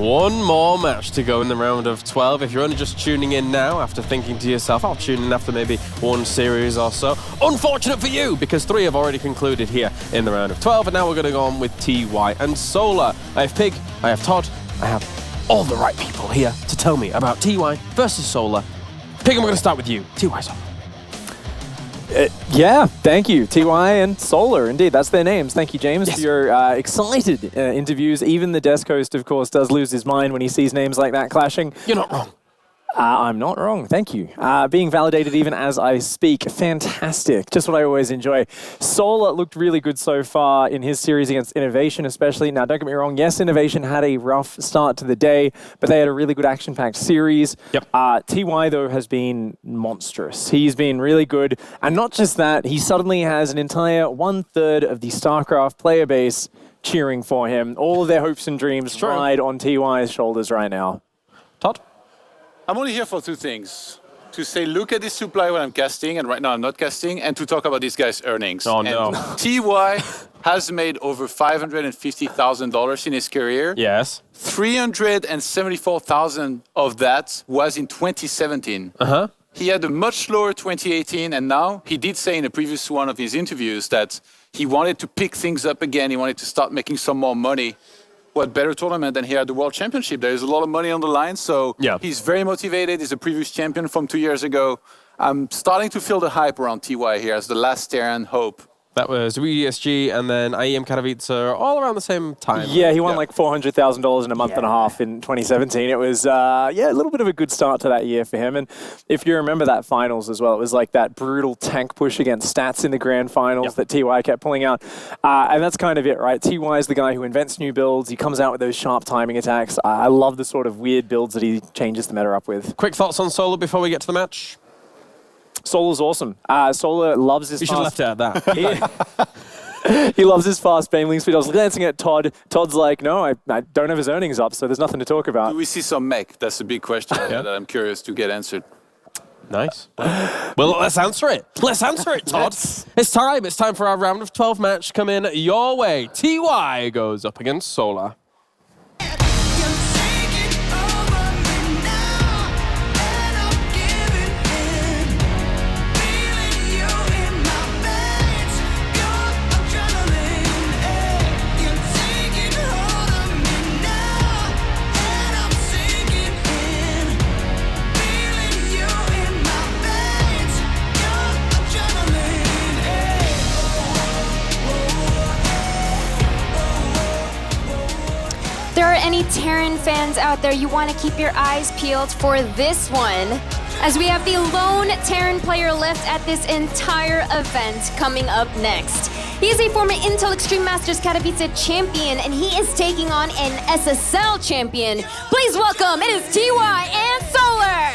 One more match to go in the round of 12. If you're only just tuning in now after thinking to yourself, I'll tune in after maybe one series or so. Unfortunate for you, because 3 have already concluded here in the round of 12, and now we're going to go on with TY and Solar. I have Pig, I have Todd, I have all the right people here to tell me about TY versus Solar. Pig, I'm going to start with you. TY Solar. Yeah, thank you. TY and Solar, indeed. That's their names. Thank you, James, for your excited interviews. Even the Desk host, of course, does lose his mind when he sees names like that clashing. You're not wrong. I'm not wrong, thank you. Being validated even as I speak, fantastic. Just what I always enjoy. Solar looked really good so far in his series against Innovation especially. Now, don't get me wrong, yes, Innovation had a rough start to the day, but they had a really good action-packed series. Yep. TY, though, has been monstrous. He's been really good. And not just that, he suddenly has an entire 1/3 of the StarCraft player base cheering for him. All of their hopes and dreams ride on TY's shoulders right now. Todd? I'm only here for 2 things. To say, look at this supply when I'm casting, and right now I'm not casting, and to talk about this guy's earnings. Oh, no. And TY has made over $550,000 in his career. Yes. 374,000 of that was in 2017. Uh-huh. He had a much slower 2018, and now he did say in a previous one of his interviews that he wanted to pick things up again. He wanted to start making some more money. What better tournament than here at the World Championship? There's a lot of money on the line, so he's very motivated. He's a previous champion from 2 years ago. I'm starting to feel the hype around TY here as the last Terran hope. That was WESG and then IEM Katowice all around the same time. Yeah, he won like $400,000 in a month and a half in 2017. It was, a little bit of a good start to that year for him. And if you remember that finals as well, it was like that brutal tank push against Stats in the grand finals that TY kept pulling out. And that's kind of it, right? TY is the guy who invents new builds. He comes out with those sharp timing attacks. I love the sort of weird builds that he changes the meta up with. Quick thoughts on Solar before we get to the match? Solar's awesome. Solar loves his You should have left it at that. He loves his fast baneling speed. I was glancing at Todd. Todd's like, no, I don't have his earnings up, so there's nothing to talk about. Do we see some mech? That's a big question that I'm curious to get answered. Nice. Well, let's answer it. Let's answer it, Todd. It's time. It's time for our round of 12 match coming your way. TY goes up against Solar. There are any Terran fans out there, you want to keep your eyes peeled for this one, as we have the lone Terran player left at this entire event coming up next. He is a former Intel Extreme Masters Katowice champion, and he is taking on an SSL champion. Please welcome, it is TY and Solar!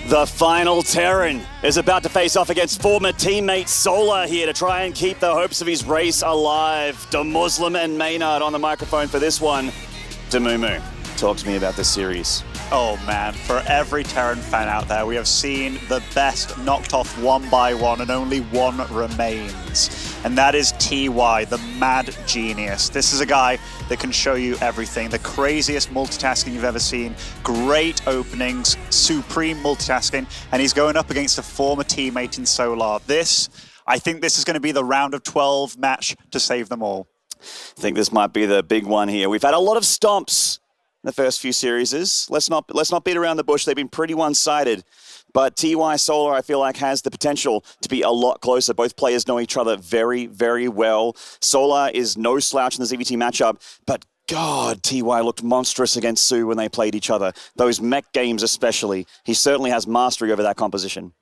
The final Terran is about to face off against former teammate Solar here to try and keep the hopes of his race alive. DeMuslim and Maynard on the microphone for this one. Demumu, talk to me about this series. Oh man, for every Terran fan out there, we have seen the best knocked off one by one and only one remains. And that is TY, the mad genius. This is a guy that can show you everything. The craziest multitasking you've ever seen. Great openings, supreme multitasking, and he's going up against a former teammate in Solar. I think this is going to be the round of 12 match to save them all. I think this might be the big one here. We've had a lot of stomps in the first few series. Let's not beat around the bush. They've been pretty one-sided. But TY Solar, I feel like, has the potential to be a lot closer. Both players know each other very, very well. Solar is no slouch in the ZVT matchup, but God, TY looked monstrous against Sue when they played each other. Those mech games especially. He certainly has mastery over that composition.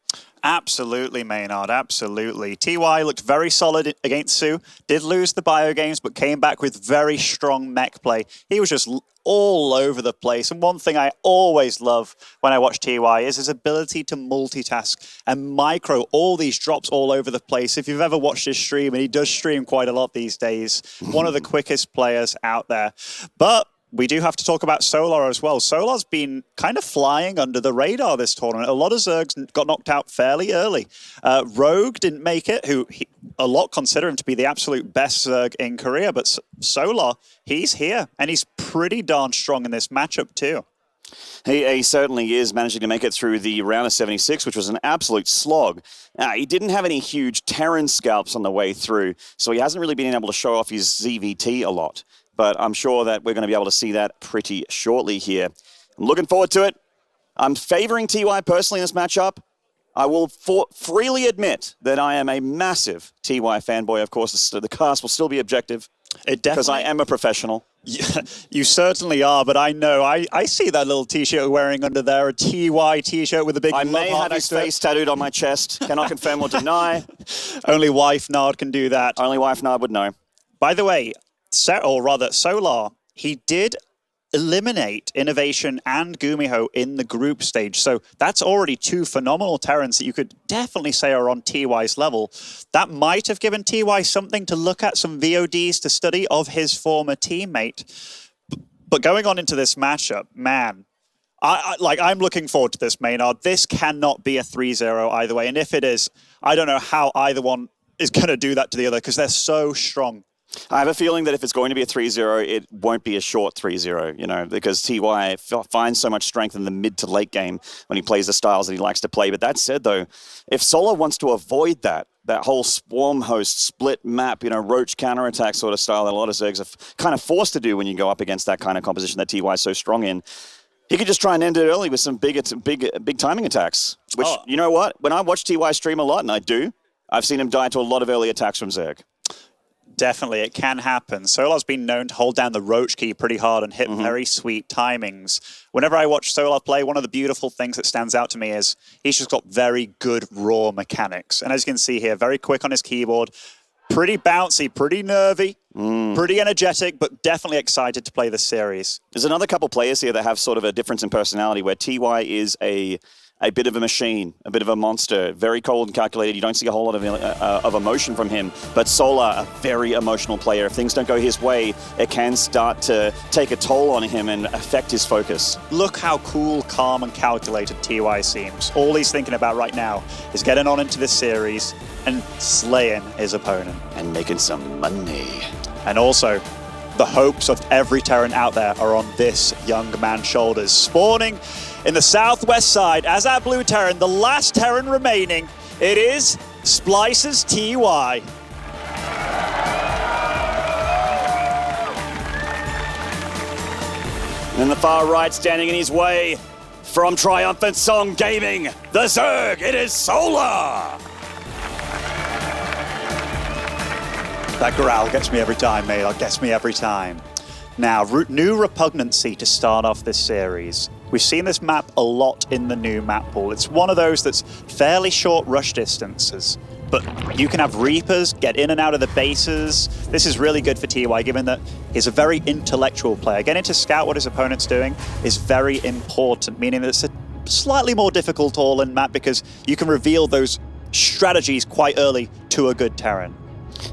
Absolutely, Maynard, absolutely. TY looked very solid against Su, did lose the bio games, but came back with very strong mech play. He was just all over the place. And one thing I always love when I watch TY is his ability to multitask and micro all these drops all over the place. If you've ever watched his stream, and he does stream quite a lot these days, one of the quickest players out there. But we do have to talk about Solar as well. Solar's been kind of flying under the radar this tournament. A lot of Zergs got knocked out fairly early. Rogue didn't make it, a lot consider him to be the absolute best Zerg in Korea, but Solar, he's here, and he's pretty darn strong in this matchup too. He certainly is managing to make it through the round of 76, which was an absolute slog. He didn't have any huge Terran scalps on the way through, so he hasn't really been able to show off his ZVT a lot. But I'm sure that we're going to be able to see that pretty shortly here. I'm looking forward to it. I'm favoring TY personally in this matchup. I will freely admit that I am a massive TY fanboy. Of course, the cast will still be objective. Because I am a professional. Yeah, you certainly are, but I know. I see that little T-shirt wearing under there, a TY T-shirt with a big I love may heart have his face tattooed on my chest. Cannot confirm or deny. Only wife Nard can do that. Only wife Nard would know. By the way, Solar, he did eliminate Innovation and Gumiho in the group stage. So that's already two phenomenal Terrans that you could definitely say are on TY's level. That might have given TY something to look at, some VODs to study of his former teammate. But going on into this matchup, man, I'm looking forward to this, Maynard. This cannot be a 3-0 either way. And if it is, I don't know how either one is going to do that to the other because they're so strong. I have a feeling that if it's going to be a 3-0, it won't be a short 3-0, because TY finds so much strength in the mid to late game when he plays the styles that he likes to play. But that said, though, if Solar wants to avoid that whole swarm host split map, roach counterattack sort of style that a lot of Zergs are kind of forced to do when you go up against that kind of composition that TY is so strong in, he could just try and end it early with some big timing attacks. Which, you know what? When I watch TY stream a lot, and I do, I've seen him die to a lot of early attacks from Zerg. Definitely, it can happen. Solar's been known to hold down the roach key pretty hard and hit very sweet timings. Whenever I watch Solar play, one of the beautiful things that stands out to me is he's just got very good raw mechanics. And as you can see here, very quick on his keyboard, pretty bouncy, pretty nervy, pretty energetic, but definitely excited to play this series. There's another couple players here that have sort of a difference in personality where TY is a bit of a machine, a bit of a monster, very cold and calculated. You don't see a whole lot of emotion from him. But Solar, a very emotional player. If things don't go his way, it can start to take a toll on him and affect his focus. Look how cool, calm, and calculated TY seems. All he's thinking about right now is getting on into this series and slaying his opponent. And making some money. And also, the hopes of every Terran out there are on this young man's shoulders. Spawning in the southwest side as our blue Terran, the last Terran remaining, it is Splice's TY. And in the far right, standing in his way, from Triumphant Song Gaming, the Zerg, it is Solar! That growl gets me every time, mate. It gets me every time. Now, new repugnancy to start off this series. We've seen this map a lot in the new map pool. It's one of those that's fairly short rush distances, but you can have Reapers get in and out of the bases. This is really good for TY, given that he's a very intellectual player. Getting to scout what his opponent's doing is very important, meaning that it's a slightly more difficult all-in map because you can reveal those strategies quite early to a good Terran.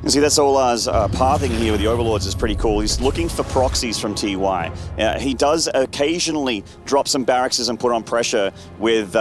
You see, that's Solar's pathing here with the Overlords is pretty cool. He's looking for proxies from TY. He does occasionally drop some barracks and put on pressure with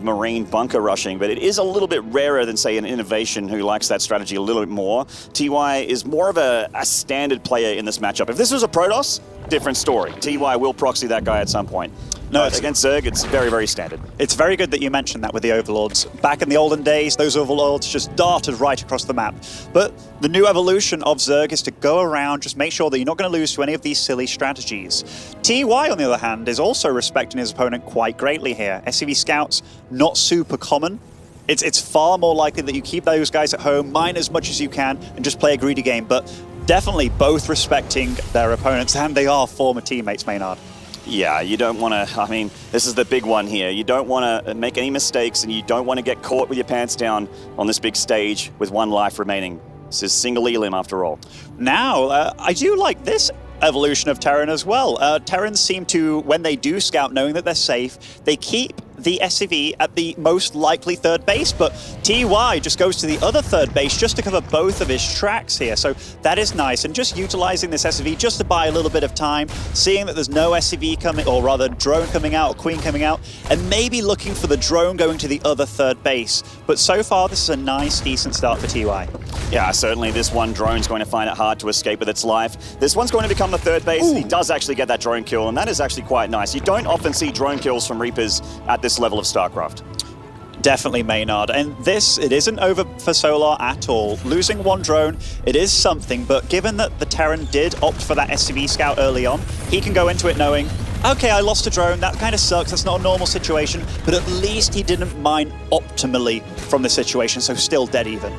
Marine bunker rushing, but it is a little bit rarer than, say, an Innovation who likes that strategy a little bit more. TY is more of a standard player in this matchup. If this was a Protoss, different story. TY will proxy that guy at some point. No, against Zerg, it's very, very standard. It's very good that you mentioned that with the Overlords. Back in the olden days, those Overlords just darted right across the map. But the new evolution of Zerg is to go around, just make sure that you're not going to lose to any of these silly strategies. TY, on the other hand, is also respecting his opponent quite greatly here. SCV Scouts, not super common. It's far more likely that you keep those guys at home, mine as much as you can, and just play a greedy game. But definitely both respecting their opponents, and they are former teammates, Maynard. Yeah, you don't want to, I mean, this is the big one here. You don't want to make any mistakes, and you don't want to get caught with your pants down on this big stage with one life remaining. This is single elim after all. Now, I do like this evolution of Terran as well. Terrans seem to, when they do scout, knowing that they're safe, they keep the SCV at the most likely third base, but TY just goes to the other third base just to cover both of his tracks here. So that is nice, and just utilizing this SCV just to buy a little bit of time, seeing that there's no SCV coming, or rather drone coming out, or queen coming out, and maybe looking for the drone going to the other third base. But so far, this is a nice, decent start for TY. Yeah, certainly this one drone's going to find it hard to escape with its life. This one's going to become the third base. Ooh. He does actually get that drone kill, and that is actually quite nice. You don't often see drone kills from Reapers at this level of StarCraft. Definitely Maynard, and this, it isn't over for Solar at all. Losing one drone, it is something, but given that the Terran did opt for that SCV scout early on, he can go into it knowing, okay, I lost a drone, that kind of sucks, that's not a normal situation, but at least he didn't mine optimally from the situation, so still dead even.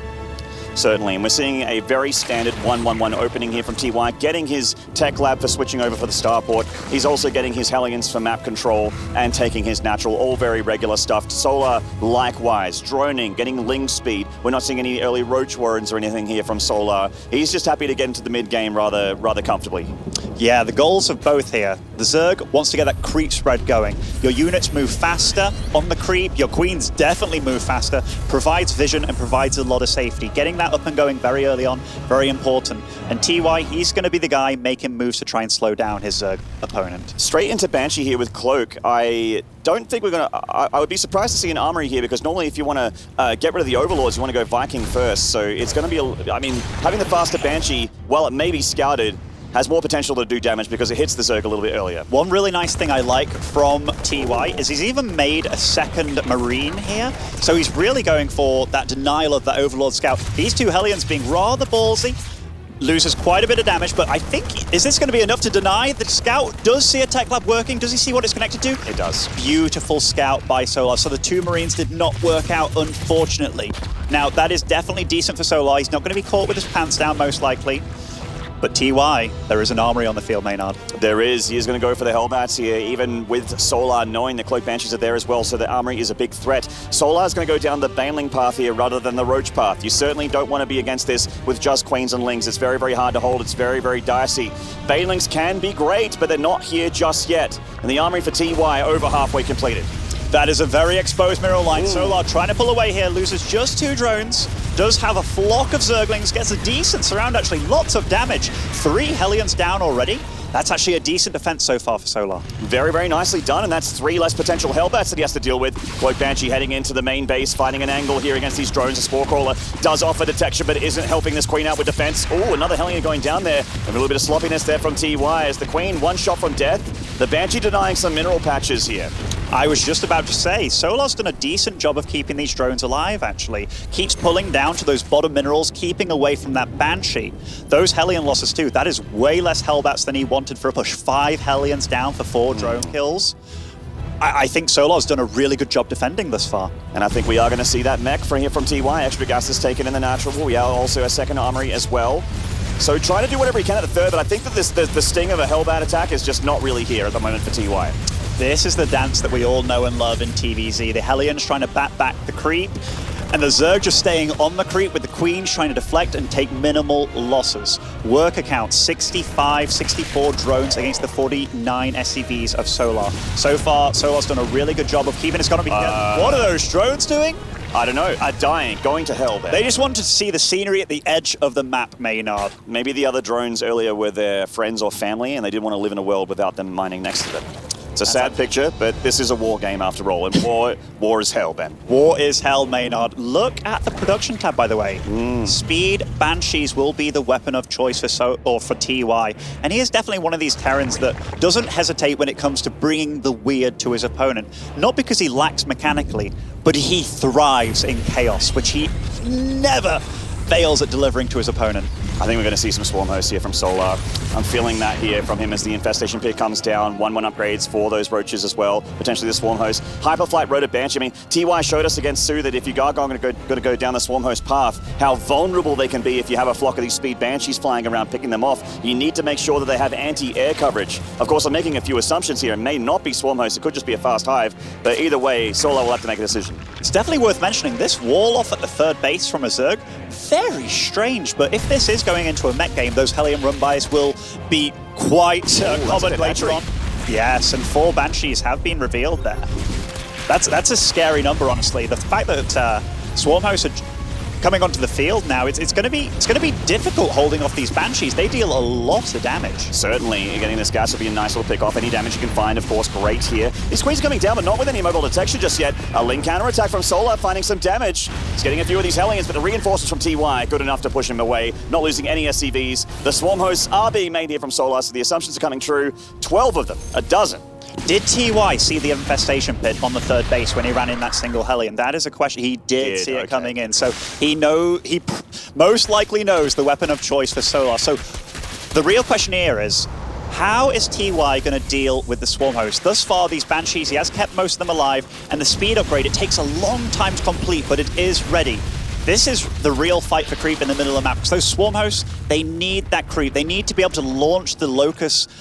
Certainly, and we're seeing a very standard 1-1-1 opening here from TY, getting his tech lab for switching over for the starport. He's also getting his Hellions for map control and taking his natural, all very regular stuff. Solar, likewise, droning, getting Ling speed. We're not seeing any early roach warrens or anything here from Solar. He's just happy to get into the mid game rather comfortably. Yeah, the goals of both here. The Zerg wants to get that creep spread going. Your units move faster on the creep. Your queens definitely move faster. Provides vision and provides a lot of safety. Getting that up and going very early on, very important. And TY, he's going to be the guy making moves to try and slow down his Zerg opponent. Straight into Banshee here with Cloak. I don't think we're going to... I would be surprised to see an Armory here, because normally if you want to get rid of the Overlords, you want to go Viking first. So it's going to be... I mean, having the faster Banshee, while it may be scouted, has more potential to do damage because it hits the Zerg a little bit earlier. One really nice thing I like from TY is he's even made a second Marine here. So he's really going for that denial of that Overlord scout. These two Hellions being rather ballsy. Loses quite a bit of damage, but I think, is this going to be enough to deny? The scout does see a tech lab working. Does he see what it's connected to? It does. Beautiful scout by Solar. So the two Marines did not work out, unfortunately. Now, that is definitely decent for Solar. He's not going to be caught with his pants down, most likely. But TY, there is an Armory on the field, Maynard. There is. He is going to go for the Hellbats here, even with Solar knowing the Cloak Banshees are there as well, so the Armory is a big threat. Solar is going to go down the Baneling path here rather than the Roach path. You certainly don't want to be against this with just Queens and Lings. It's very, very hard to hold. It's very, very dicey. Banelings can be great, but they're not here just yet. And the Armory for TY over halfway completed. That is a very exposed mineral line. Ooh. Solar trying to pull away here, loses just 2 drones. Does have a flock of Zerglings, gets a decent surround actually, lots of damage. 3 Hellions down already. That's actually a decent defense so far for Solar. Very, very nicely done, and that's 3 less potential Hellbats that he has to deal with. Cloak Banshee heading into the main base, finding an angle here against these drones. The Spore Crawler does offer detection, but isn't helping this Queen out with defense. Oh, another Hellion going down there. A little bit of sloppiness there from TY as the Queen, 1 shot from death. The Banshee denying some mineral patches here. I was just about to say, Solar's done a decent job of keeping these drones alive, actually. Keeps pulling down to those bottom minerals, keeping away from that Banshee. Those Hellion losses too, that is way less Hellbats than he wanted for a push. 5 Hellions down for 4 drone kills. I think Solar's done a really good job defending this far. And I think we are going to see that mech from here from TY. Extra gas is taken in the natural. We are also a second Armory as well. So try to do whatever he can at the third, but I think that the sting of a Hellbat attack is just not really here at the moment for TY. This is the dance that we all know and love in TVZ. The Hellions trying to bat back the creep, and the Zerg just staying on the creep with the Queens trying to deflect and take minimal losses. Worker count, 65, 64 drones against the 49 SCVs of Solar. So far, Solar's done a really good job of keeping his economy together. What are those drones doing? I don't know, dying, going to hell there. They just wanted to see the scenery at the edge of the map, Maynard. Maybe the other drones earlier were their friends or family, and they didn't want to live in a world without them mining next to them. It's a sad picture, but this is a war game after all, and war is hell, Ben. War is hell, Maynard. Look at the production tab, by the way. Speed Banshees will be the weapon of choice for TY, and he is definitely one of these Terrans that doesn't hesitate when it comes to bringing the weird to his opponent. Not because he lacks mechanically, but he thrives in chaos, which he never fails at delivering to his opponent. I think we're going to see some Swarm Hosts here from Solar. I'm feeling that here from him as the Infestation pick comes down. 1-1 upgrades for those Roaches as well. Potentially the Swarm Host. Hyperflight, Rotor Banshee. I mean, TY showed us against Sue that if you are going to go down the Swarm Host path, how vulnerable they can be if you have a flock of these Speed Banshees flying around picking them off. You need to make sure that they have anti-air coverage. Of course, I'm making a few assumptions here. It may not be Swarm Host. It could just be a fast Hive. But either way, Solar will have to make a decision. It's definitely worth mentioning this wall off at the third base from a Zerg. Very strange, but if this is going into a mech game, those Hellion run-bys will be quite common later on. Yes, and 4 Banshees have been revealed there. That's a scary number, honestly. The fact that Swarm Hosts are coming onto the field now, it's going to be difficult holding off these Banshees. They deal a lot of damage. Certainly, getting this gas will be a nice little pick off. Any damage you can find, of course, great here. These Queens are coming down, but not with any mobile detection just yet. A Link counter-attack from Solar, finding some damage. He's getting a few of these Hellions, but the reinforcements from TY, good enough to push him away. Not losing any SCVs. The Swarm Hosts are being made here from Solar, so the assumptions are coming true. 12 of them, a dozen. Did TY see the Infestation pit on the third base when he ran in that single Hellion? That is a question. He did see it coming in, so he most likely knows the weapon of choice for Solar. So the real question here is, how is TY going to deal with the Swarm Host? Thus far, these Banshees, he has kept most of them alive, and the speed upgrade, it takes a long time to complete, but it is ready. This is the real fight for creep in the middle of the map, because those Swarm Hosts, they need that creep. They need to be able to launch the Locust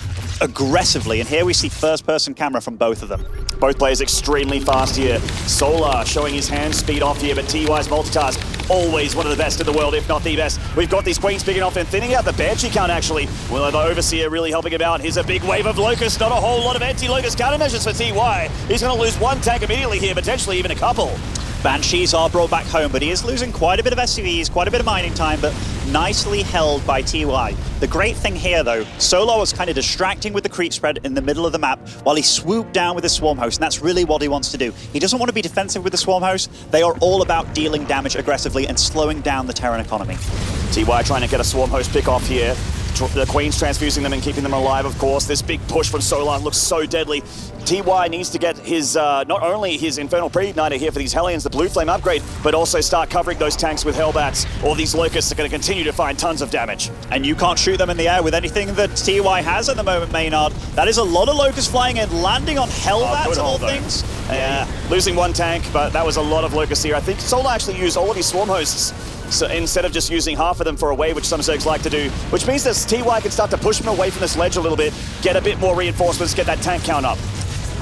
aggressively, and here we see first-person camera from both of them. Both players extremely fast here. Solar showing his hand speed off here, but TY's multitask, always one of the best in the world, if not the best. We've got these Queens picking off and thinning out the Banshee count, actually. Well, the Overseer really helping him out. Here's a big wave of Locust, not a whole lot of anti-Locust countermeasures for TY. He's going to lose 1 tank immediately here, potentially even a couple. Banshees are brought back home, but he is losing quite a bit of SCVs, quite a bit of mining time, but nicely held by TY. The great thing here, though, Solar was kind of distracting with the creep spread in the middle of the map while he swooped down with the Swarm Host, and that's really what he wants to do. He doesn't want to be defensive with the Swarm Host. They are all about dealing damage aggressively and slowing down the Terran economy. TY trying to get a Swarm Host pick off here. The Queen's transfusing them and keeping them alive, of course. This big push from Solar looks so deadly. TY needs to get his, not only his Infernal Pre-Igniter here for these Hellions, the Blue Flame upgrade, but also start covering those tanks with Hellbats, or these Locusts are going to continue to find tons of damage. And you can't shoot them in the air with anything that TY has at the moment, Maynard. That is a lot of Locusts flying in, landing on Hellbats of all things. Yeah, losing 1 tank, but that was a lot of Locusts here. I think Solar actually used all of his Swarm Hosts, so instead of just using half of them for a wave, which some Zergs like to do, which means that TY can start to push him away from this ledge a little bit, get a bit more reinforcements, get that tank count up.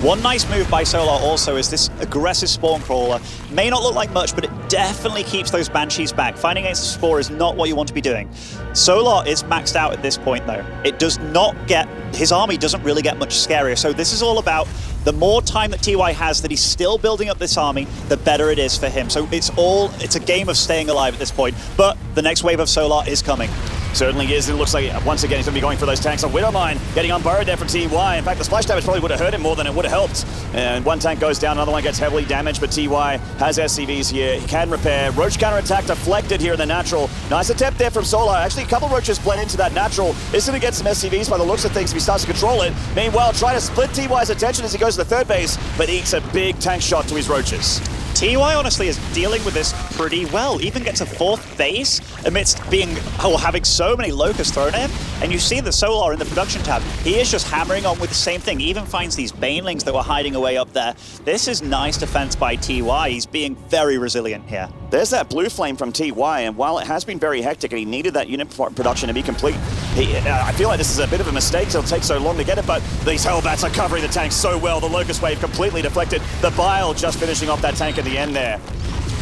One nice move by Solar also is this aggressive Spawn Crawler. May not look like much, but it definitely keeps those Banshees back. Fighting against the Spore is not what you want to be doing. Solar is maxed out at this point, though. It does not get... His army doesn't really get much scarier, so this is all about the more time that TY has that he's still building up this army, the better it is for him. So it's a game of staying alive at this point, but the next wave of Solar is coming. Certainly is. It looks like, once again, he's going to be going for those tanks. A Widowmine getting unburrowed there from TY. In fact, the splash damage probably would have hurt him more than it would have helped. And 1 tank goes down, another one gets heavily damaged, but TY has SCVs here. He can repair. Roach counterattack deflected here in the natural. Nice attempt there from Solar. Actually, a couple Roaches blend into that natural. Is going to get some SCVs by the looks of things if he starts to control it. Meanwhile, trying to split TY's attention as he goes to the third base, but ekes a big tank shot to his Roaches. TY honestly is dealing with this pretty well. Even gets a 4th base amidst having so many Locusts thrown at him. And you see the Solar in the production tab. He is just hammering on with the same thing. He even finds these Banelings that were hiding away up there. This is nice defense by TY. He's being very resilient here. There's that Blue Flame from TY, and while it has been very hectic and he needed that unit production to be complete, I feel like this is a bit of a mistake, so it'll take so long to get it, but these Hellbats are covering the tank so well. The Locust Wave completely deflected. The Bile just finishing off that tank at the end there.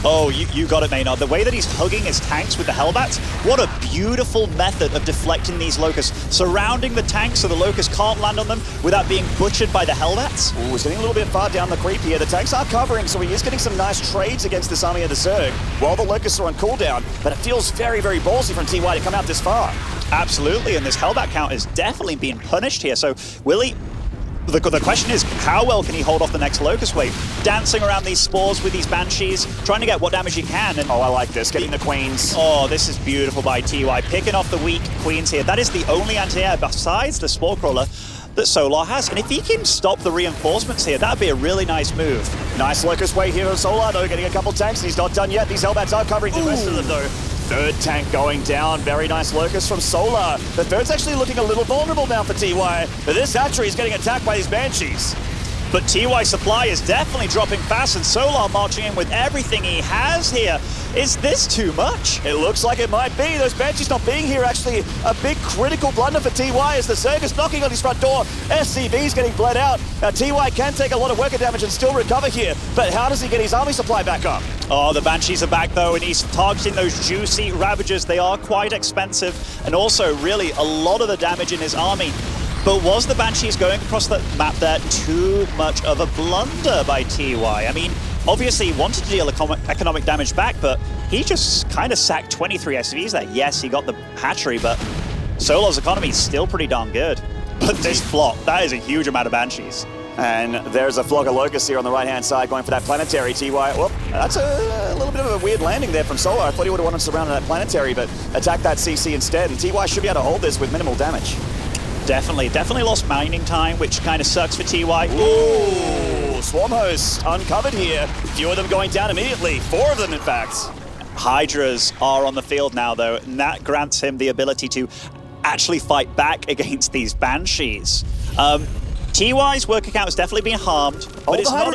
Oh, you got it, Maynard. The way that he's hugging his tanks with the Hellbats, what a beautiful method of deflecting these Locusts. Surrounding the tanks so the Locusts can't land on them without being butchered by the Hellbats. Ooh, he's getting a little bit far down the creep here. The tanks are covering, so he is getting some nice trades against this army of the Zerg while the Locusts are on cooldown, but it feels very, very ballsy from TY to come out this far. Absolutely, and this Hellbat count is definitely being punished here. So will he... The question is, how well can he hold off the next Locust Wave? Dancing around these spores with these Banshees, trying to get what damage he can. And oh, I like this. Getting the Queens. Oh, this is beautiful by TY. Picking off the weak Queens here. That is the only anti-air besides the Spore Crawler that Solar has. And if he can stop the reinforcements here, that'd be a really nice move. Nice Locust Wave here on Solar, though, getting a couple tanks. He's not done yet. These Hellbats are covering the rest of them, though. third tank going down. Very nice Locust from Solar. The third's actually looking a little vulnerable now for TY, but this hatchery is getting attacked by these Banshees. But TY supply is definitely dropping fast, and Solar marching in with everything he has here. Is this too much? It looks like it might be. Those Banshees not being here actually a big critical blunder for TY as the Zerg is knocking on his front door. SCV's getting bled out. Now TY can take a lot of worker damage and still recover here, but how does he get his army supply back up? Oh, the Banshees are back though, and he's targeting those juicy Ravagers. They are quite expensive, and also really a lot of the damage in his army. But was the Banshees going across the map there too much of a blunder by TY? I mean, obviously he wanted to deal economic damage back, but he just kind of sacked 23 SCVs there. Yes, he got the hatchery, but Solar's economy is still pretty darn good. But this flock, that is a huge amount of Banshees. And there's a flock of Locusts here on the right-hand side going for that planetary. TY, well, that's a little bit of a weird landing there from Solar. I thought he would have wanted to surround that planetary, but attack that CC instead. And TY should be able to hold this with minimal damage. Definitely lost mining time, which kind of sucks for TY. Ooh, Swarm Host uncovered here. Few of them going down immediately. 4 of them, in fact. Hydras are on the field now, though, and that grants him the ability to actually fight back against these Banshees. TY's work account has definitely been harmed, but it's not.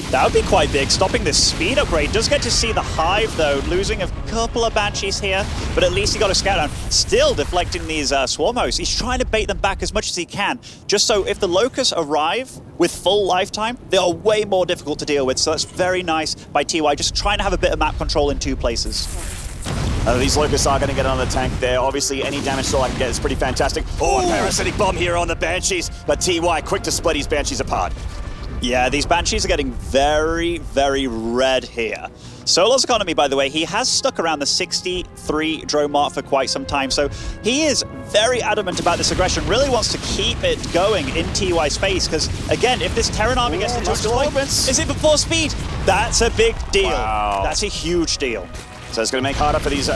That would be quite big. Stopping this speed upgrade. Does get to see the Hive, though, losing a couple of Banshees here, but at least he got a scout down. Still deflecting these Swarm Hosts. He's trying to bait them back as much as he can, just so if the Locusts arrive with full lifetime, they are way more difficult to deal with. So that's very nice by TY, just trying to have a bit of map control in 2 places. These Locusts are going to get another tank there. Obviously, any damage Solar I can get is pretty fantastic. Oh, a parasitic bomb here on the Banshees, but TY quick to split his Banshees apart. Yeah, these Banshees are getting very, very red here. Solar's economy, by the way, he has stuck around the 63 drone mark for quite some time, so he is very adamant about this aggression, really wants to keep it going in TY's face, because, again, if this Terran army gets to touch point, is it before speed? That's a big deal. Wow. That's a huge deal. So it's going to make harder for these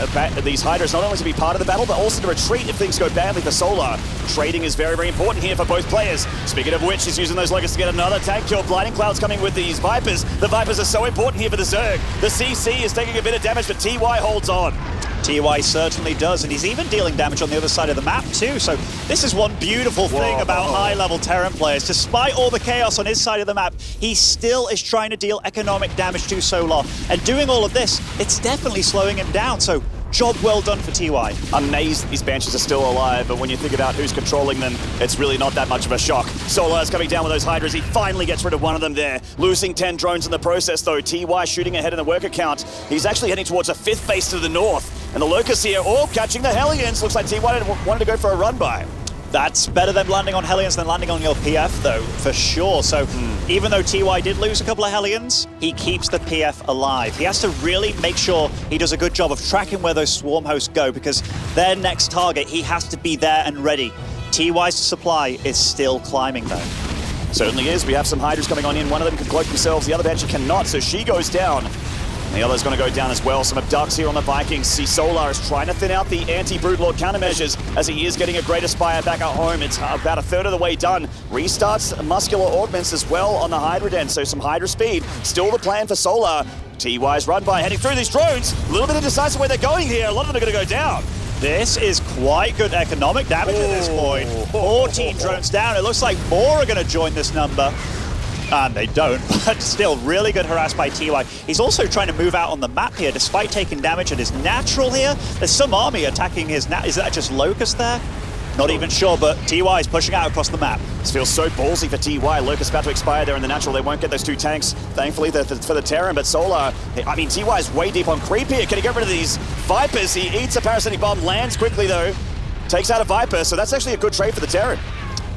Hydras not only to be part of the battle, but also to retreat if things go badly for Solar. Trading is very, very important here for both players. Speaking of which, he's using those Locusts to get another tank kill. Blinding Cloud's coming with these Vipers. The Vipers are so important here for the Zerg. The CC is taking a bit of damage, but TY holds on. TY certainly does, and he's even dealing damage on the other side of the map too, so this is one beautiful thing about high-level Terran players. Despite all the chaos on his side of the map, he still is trying to deal economic damage to Solar, and doing all of this, it's definitely slowing him down, so job well done for TY. Amazed these Banshees are still alive, but when you think about who's controlling them, it's really not that much of a shock. Solar's coming down with those Hydras. He finally gets rid of one of them there. Losing 10 drones in the process, though. TY shooting ahead in the worker count. He's actually heading towards a 5th base to the north. And the Locusts here, all catching the Hellions. Looks like TY wanted to go for a run-by. That's better than landing on Hellions than landing on your PF, though, for sure. So even though TY did lose a couple of Hellions, he keeps the PF alive. He has to really make sure he does a good job of tracking where those Swarm Hosts go, because their next target, he has to be there and ready. TY's supply is still climbing, though. Certainly is. We have some Hydras coming on in. One of them can cloak themselves. The other Banshee cannot, so she goes down. The other's going to go down as well. Some abducts here on the Vikings. See, Solar is trying to thin out the anti-Broodlord countermeasures as he is getting a Greater Spire back at home. It's about a third of the way done. Restarts muscular augments as well on the Hydra Den, so some Hydra speed. Still the plan for Solar. TY's run by heading through these drones. A little bit indecisive where they're going here. A lot of them are going to go down. This is quite good economic damage at this point. 14 drones down. It looks like more are going to join this number. And they don't, but still really good harassed by TY. He's also trying to move out on the map here, despite taking damage at his natural here. There's some army attacking his is that just Locust there? Not even sure, but TY is pushing out across the map. This feels so ballsy for TY. Locust about to expire there in the natural. They won't get those 2 tanks, thankfully, for the Terran, but Solar, I mean, TY is way deep on creep here. Can he get rid of these Vipers? He eats a parasitic bomb, lands quickly, though. Takes out a Viper, so that's actually a good trade for the Terran.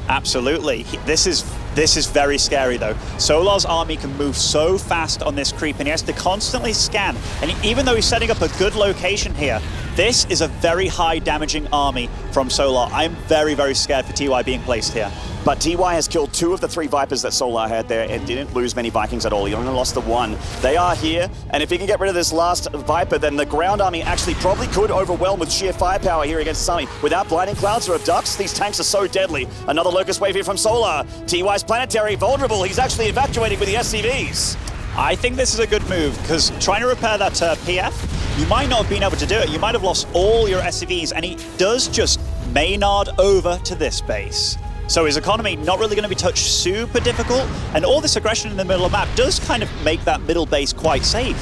Absolutely. This is very scary, though. Solar's army can move so fast on this creep, and he has to constantly scan. And even though he's setting up a good location here, this is a very high damaging army from Solar. I'm very, very scared for TY being placed here. But TY has killed 2 of the 3 Vipers that Solar had there and didn't lose many Vikings at all. He only lost the 1. They are here, and if he can get rid of this last Viper, then the ground army actually probably could overwhelm with sheer firepower here against Sami. Without blinding clouds or abducts, these tanks are so deadly. Another Locust wave here from Solar. TY's planetary vulnerable. He's actually evacuating with the SCVs. I think this is a good move, because trying to repair that PF, you might not have been able to do it. You might have lost all your SCVs, and he does just Maynard over to this base. So his economy not really going to be touched super difficult, and all this aggression in the middle of the map does kind of make that middle base quite safe.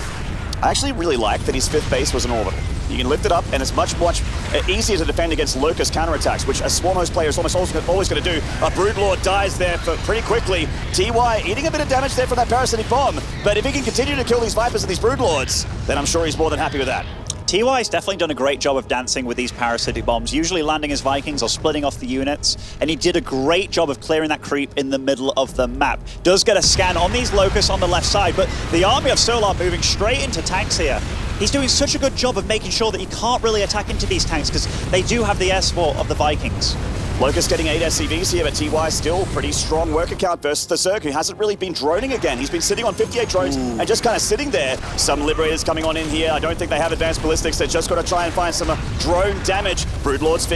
I actually really like that his 5th base was an orbital. You can lift it up, and it's much easier to defend against Locust counterattacks, which a Swarmhost player is almost always going to do. A Broodlord dies there pretty quickly. TY eating a bit of damage there from that Parasitic Bomb, but if he can continue to kill these Vipers and these Broodlords, then I'm sure he's more than happy with that. TY's definitely done a great job of dancing with these parasitic bombs, usually landing his Vikings or splitting off the units, and he did a great job of clearing that creep in the middle of the map. Does get a scan on these Locusts on the left side, but the army of Solar moving straight into tanks here. He's doing such a good job of making sure that he can't really attack into these tanks because they do have the air support of the Vikings. Locust getting 8 SCVs here, but TY still pretty strong work account versus the Zerg, who hasn't really been droning again. He's been sitting on 58 drones and just kind of sitting there. Some Liberators coming on in here. I don't think they have advanced ballistics. They're just got to try and find some drone damage. Broodlords,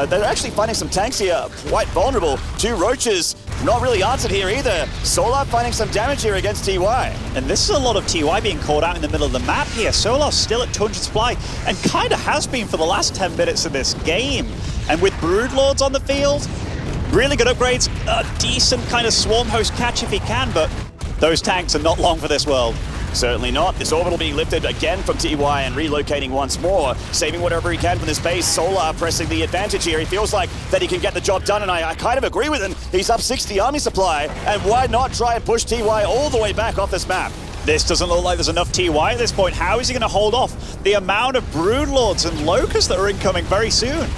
they're actually finding some tanks here quite vulnerable. 2 Roaches, not really answered here either. Solar finding some damage here against TY. And this is a lot of TY being caught out in the middle of the map here. Solar's still at 200 supply, and kind of has been for the last 10 minutes of this game. And with Broodlords on the field, really good upgrades, a decent kind of Swarm Host catch if he can, but those tanks are not long for this world. Certainly not. This orbital being lifted again from TY and relocating once more, saving whatever he can from this base. Solar pressing the advantage here. He feels like that he can get the job done, and I kind of agree with him. He's up 60 army supply, and why not try and push TY all the way back off this map? This doesn't look like there's enough TY at this point. How is he going to hold off the amount of Broodlords and Locusts that are incoming very soon?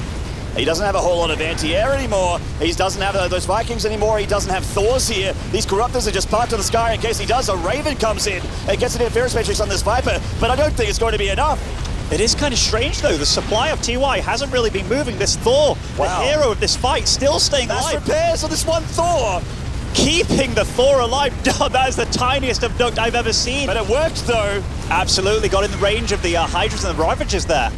He doesn't have a whole lot of anti-air anymore. He doesn't have those Vikings anymore. He doesn't have Thors here. These Corruptors are just parked to the sky in case he does. A Raven comes in and gets an interference matrix on this Viper, but I don't think it's going to be enough. It is kind of strange, though. The supply of TY hasn't really been moving. This Thor, the hero of this fight, still staying alive. Repairs on this one Thor. Keeping the Thor alive. That is the tiniest abduct I've ever seen. But it worked, though. Absolutely. Got in the range of the Hydras and the Ravages there.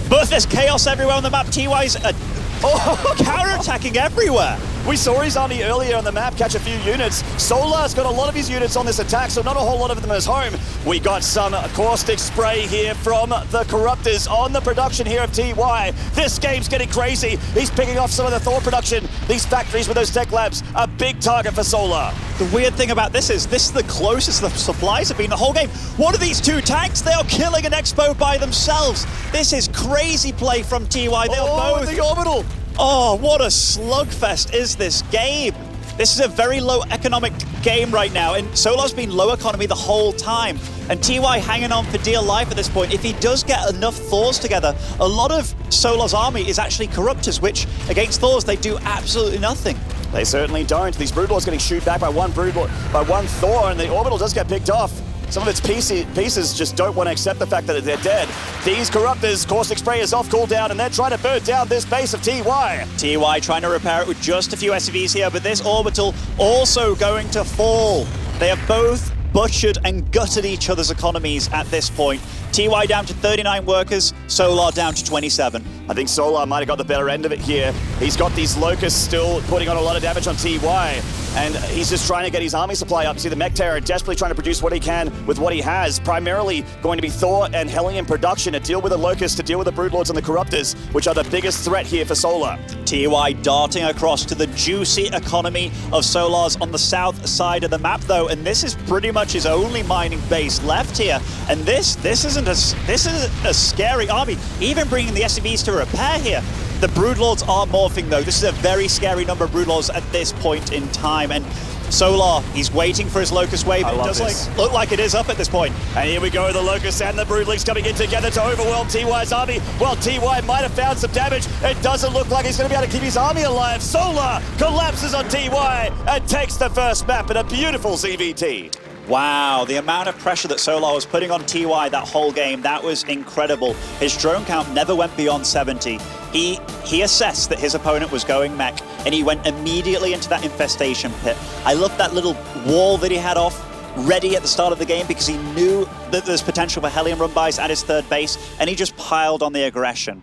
But there's chaos everywhere on the map. TY's counter-attacking everywhere. We saw his army earlier on the map catch a few units. Solar's got a lot of his units on this attack, so not a whole lot of them is home. We got some caustic spray here from the Corruptors on the production here of TY. This game's getting crazy. He's picking off some of the Thor production. These factories with those tech labs, a big target for Solar. The weird thing about this is the closest the supplies have been the whole game. What are these 2 tanks? They are killing an Expo by themselves. This is crazy play from TY. They are both... the orbital. Oh, what a slugfest is this game. This is a very low economic game right now, and Solar's been low economy the whole time. And TY hanging on for dear life at this point. If he does get enough Thors together, a lot of Solar's army is actually Corruptors, which against Thors, they do absolutely nothing. They certainly don't. These Broodlords getting shoot back by one Thor, and the orbital does get picked off. Some of its pieces just don't want to accept the fact that they're dead. These Corruptors, caustic spray is off cooldown, and they're trying to burn down this base of TY. TY trying to repair it with just a few SCVs here, but this orbital also going to fall. They have both butchered and gutted each other's economies at this point. TY down to 39 workers, Solar down to 27. I think Solar might have got the better end of it here. He's got these Locusts still putting on a lot of damage on TY, and he's just trying to get his army supply up. See the Mech Terror desperately trying to produce what he can with what he has. Primarily going to be Thor and Hellion production to deal with the Locusts, to deal with the Broodlords and the Corruptors, which are the biggest threat here for Solar. TY darting across to the juicy economy of Solar's on the south side of the map, though, and this is pretty much his only mining base left here. And this isn't a scary army. Even bringing the SCVs to repair here. The Broodlords are morphing, though. This is a very scary number of Broodlords at this point in time. And Solar, he's waiting for his Locust wave. It does look like it is up at this point. And here we go, the Locusts and the Broodlings coming in together to overwhelm TY's army. Well, TY might have found some damage. It doesn't look like he's going to be able to keep his army alive. Solar collapses on TY and takes the first map in a beautiful CVT. Wow, the amount of pressure that Solar was putting on TY that whole game, that was incredible. His drone count never went beyond 70. He assessed that his opponent was going mech, and he went immediately into that infestation pit. I love that little wall that he had off, ready at the start of the game, because he knew that there's potential for Hellion run-bys at his third base, and he just piled on the aggression.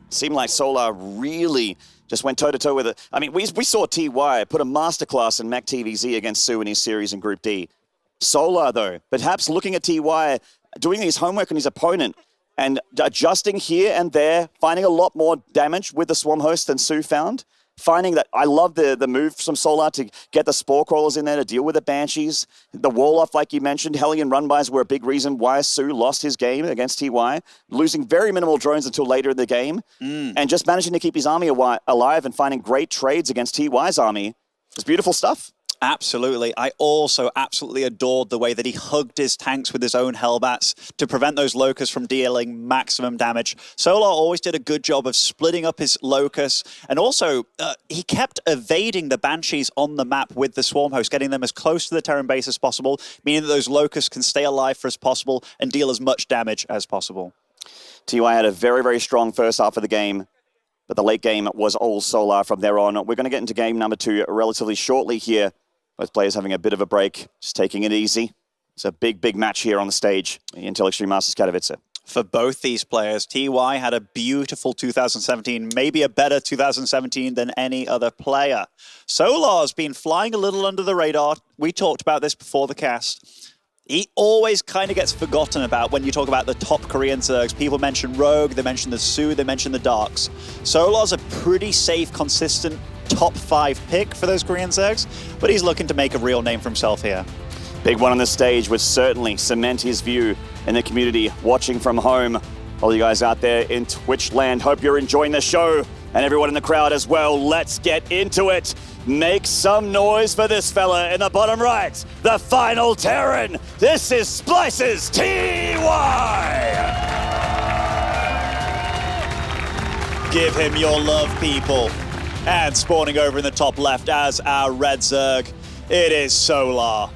Seemed like Solar really just went toe-to-toe with it. I mean, we saw TY put a masterclass in Mech TVZ against Sue in his series in Group D. Solar, though, perhaps looking at TY, doing his homework on his opponent, and adjusting here and there, finding a lot more damage with the Swarm Host than Su found. Finding that, I love the move from Solar to get the Spore Crawlers in there to deal with the Banshees. The wall-off, like you mentioned, Hellion run-bys were a big reason why Su lost his game against TY, losing very minimal drones until later in the game, and just managing to keep his army alive and finding great trades against TY's army. It's beautiful stuff. Absolutely. I also absolutely adored the way that he hugged his tanks with his own Hellbats to prevent those Locusts from dealing maximum damage. Solar always did a good job of splitting up his Locusts, and also he kept evading the Banshees on the map with the Swarm Host, getting them as close to the Terran base as possible, meaning that those Locusts can stay alive for as possible and deal as much damage as possible. TY had a very, very strong first half of the game, but the late game was all Solar from there on. We're going to get into game number 2 relatively shortly here. Both players having a bit of a break, just taking it easy. It's a big, big match here on the stage, Intel Extreme Masters Katowice. For both these players, TY had a beautiful 2017, maybe a better 2017 than any other player. Solar's been flying a little under the radar. We talked about this before the cast. He always kind of gets forgotten about when you talk about the top Korean Zergs. People mention Rogue, they mention the Su, they mention the Darks. Solar's a pretty safe, consistent top 5 pick for those Korean Zergs, but he's looking to make a real name for himself here. Big one on the stage would certainly cement his view in the community watching from home. All you guys out there in Twitch land, hope you're enjoying the show, and everyone in the crowd as well. Let's get into it. Make some noise for this fella in the bottom right, the final Terran. This is Splice's TY! Give him your love, people. And spawning over in the top left as our red Zerg, it is Solar.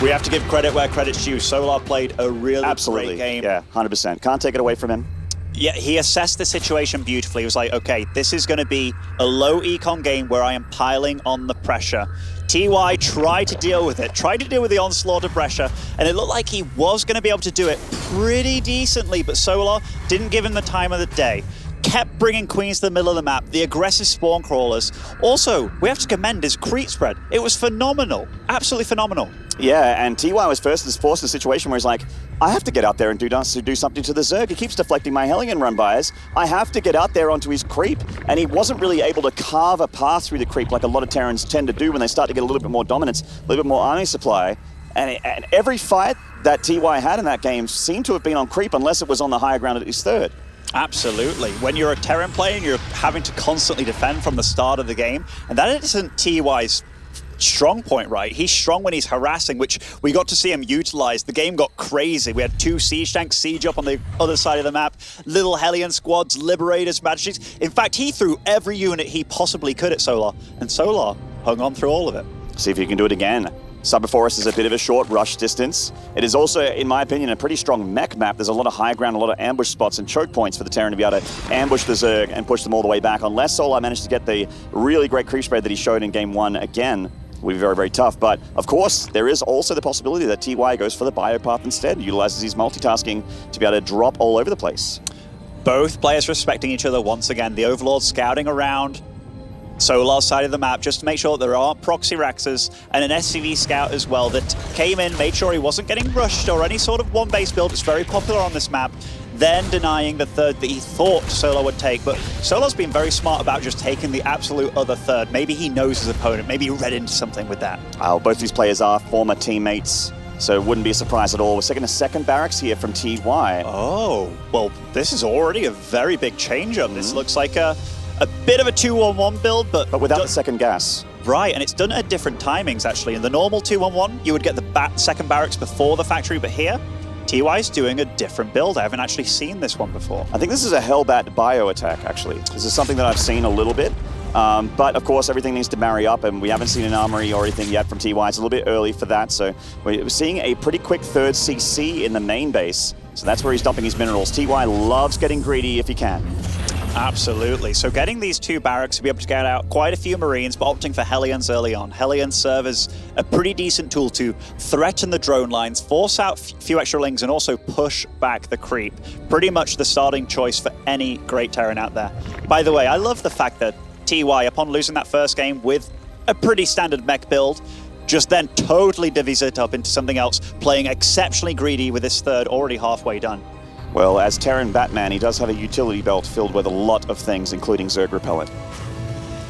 We have to give credit where credit's due. Solar played a really great game. Yeah, 100%. Can't take it away from him. Yeah, he assessed the situation beautifully. He was like, okay, this is going to be a low econ game where I am piling on the pressure. TY tried to deal with it, tried to deal with the onslaught of pressure, and it looked like he was going to be able to do it pretty decently, but Solar didn't give him the time of the day. Kept bringing Queens to the middle of the map, the aggressive spawn crawlers. Also, we have to commend his creep spread. It was phenomenal, absolutely phenomenal. Yeah, and TY was forced in a situation where he's like, I have to get out there and do something to the Zerg. He keeps deflecting my Hellion run-bys. I have to get out there onto his creep. And he wasn't really able to carve a path through the creep like a lot of Terrans tend to do when they start to get a little bit more dominance, a little bit more army supply. And every fight that TY had in that game seemed to have been on creep unless it was on the higher ground at his third. Absolutely. When you're a Terran player, you're having to constantly defend from the start of the game. And that isn't TY's strong point, right? He's strong when he's harassing, which we got to see him utilize. The game got crazy. We had 2 siege tanks siege up on the other side of the map, little Hellion squads, Liberators, Majesties. In fact, he threw every unit he possibly could at Solar, and Solar hung on through all of it. See if you can do it again. Subber Forest is a bit of a short rush distance. It is also, in my opinion, a pretty strong mech map. There's a lot of high ground, a lot of ambush spots and choke points for the Terran to be able to ambush the Zerg and push them all the way back. Unless Solar managed to get the really great creep spread that he showed in game 1 again, will be very, very tough. But of course, there is also the possibility that TY goes for the biopath instead, utilizes his multitasking to be able to drop all over the place. Both players respecting each other once again. The Overlord scouting around Solar's side of the map just to make sure that there are proxy Raxes and an SCV scout as well that came in, made sure he wasn't getting rushed or any sort of one-base build. It's very popular on this map. Then denying the third that he thought Solar would take. But Solar's been very smart about just taking the absolute other third. Maybe he knows his opponent. Maybe he read into something with that. Both these players are former teammates, so it wouldn't be a surprise at all. We're taking a second barracks here from TY. Oh, well, this is already a very big change-up. This looks like a bit of a 2-1-1 build, but without the second gas. Right, and it's done at different timings, actually. In the normal 2-1-1, you would get the second barracks before the factory, but here, TY's doing a different build. I haven't actually seen this one before. I think this is a Hellbat bio attack, actually. This is something that I've seen a little bit. But of course, everything needs to marry up, and we haven't seen an armory or anything yet from TY. It's a little bit early for that, so we're seeing a pretty quick third CC in the main base. So that's where he's dumping his minerals. TY loves getting greedy if he can. Absolutely. So getting these 2 barracks to be able to get out quite a few Marines, but opting for Hellions early on. Hellions serve as a pretty decent tool to threaten the drone lines, force out a few extra lings, and also push back the creep. Pretty much the starting choice for any great Terran out there. By the way, I love the fact that TY, upon losing that first game with a pretty standard mech build, just then totally divvies it up into something else, playing exceptionally greedy with his third already halfway done. Well, as Terran Batman, he does have a utility belt filled with a lot of things, including Zerg Repellent.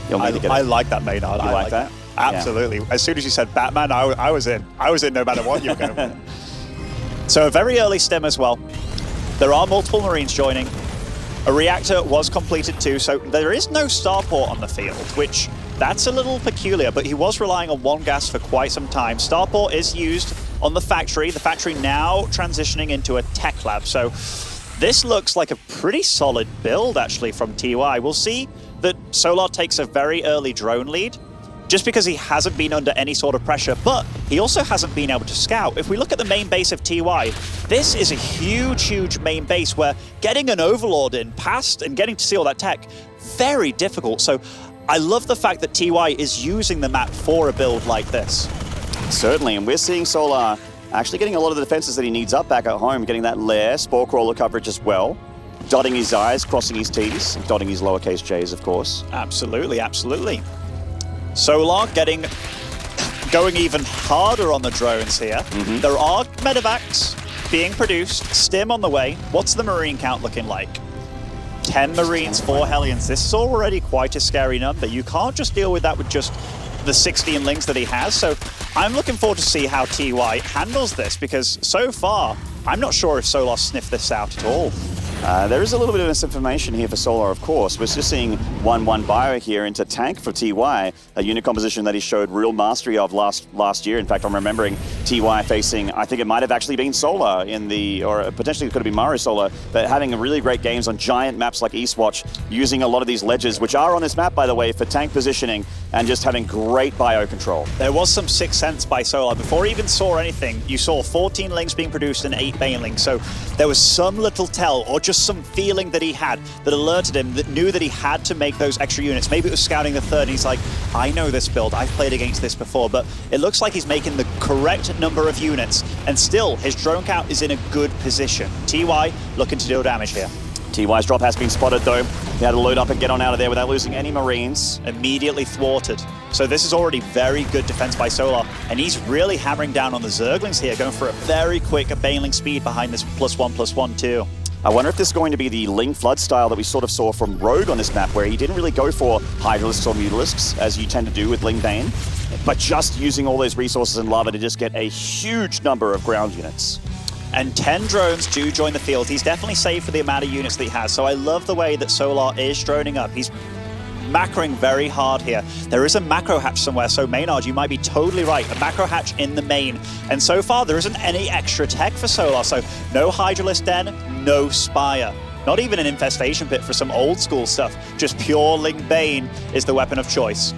You'll need to get I it. like that, Maynard. You like that? Absolutely. Yeah. As soon as you said Batman, I was in. I was in no matter what you were going to So a very early stim as well. There are multiple Marines joining. A reactor was completed too, so there is no starport on the field, which that's a little peculiar, but he was relying on one gas for quite some time. Starport is used on the factory now transitioning into a tech lab. So this looks like a pretty solid build actually from TY. We'll see that Solar takes a very early drone lead, just because he hasn't been under any sort of pressure, but he also hasn't been able to scout. If we look at the main base of TY, this is a huge, huge main base where getting an Overlord in past and getting to see all that tech, very difficult. So I love the fact that TY is using the map for a build like this. Certainly, and we're seeing Solar actually getting a lot of the defenses that he needs up back at home, getting that lair, Spore Crawler coverage as well, dotting his I's, crossing his T's, dotting his lowercase j's, of course. Absolutely, absolutely. Solar going even harder on the drones here. There are medevacs being produced, stim on the way. What's the Marine count looking like? 10 Marines, 4 Hellions. This is already quite a scary number. You can't just deal with that with just the 16 lings that he has. So I'm looking forward to see how TY handles this, because so far, I'm not sure if Solar sniffed this out at all. There is a little bit of misinformation here for Solar, of course. We're just seeing 1-1 bio here into tank for TY, a unit composition that he showed real mastery of last year. In fact, I'm remembering TY facing, I think it might have actually been Solar in the, or potentially it could have been Mario Solar, but having really great games on giant maps like Eastwatch, using a lot of these ledges, which are on this map, by the way, for tank positioning, and just having great bio control. There was some Sixth Sense by Solar. Before he even saw anything, you saw 14 lings being produced and 8 banelings. So there was some little tell, or just some feeling that he had that alerted him, that knew that he had to make those extra units. Maybe it was scouting the third, and he's like, I know this build, I've played against this before, but it looks like he's making the correct number of units, and still, his drone count is in a good position. TY looking to deal damage here. TY's drop has been spotted though. He had to load up and get on out of there without losing any Marines. Immediately thwarted. So this is already very good defense by Solar, and he's really hammering down on the Zerglings here, going for a very quick baneling speed behind this +1/+1 too. I wonder if this is going to be the Ling Flood style that we sort of saw from Rogue on this map, where he didn't really go for Hydralisks or Mutalisks, as you tend to do with Ling Bane, but just using all those resources in lava to just get a huge number of ground units. And 10 drones do join the field. He's definitely safe for the amount of units that he has, so I love the way that Solar is droning up. He's macroing very hard here. There is a macro hatch somewhere, so Maynard, you might be totally right. A macro hatch in the main. And so far, there isn't any extra tech for Solar, so no Hydralisk Den, no Spire. Not even an infestation pit for some old school stuff. Just pure Ling Bane is the weapon of choice.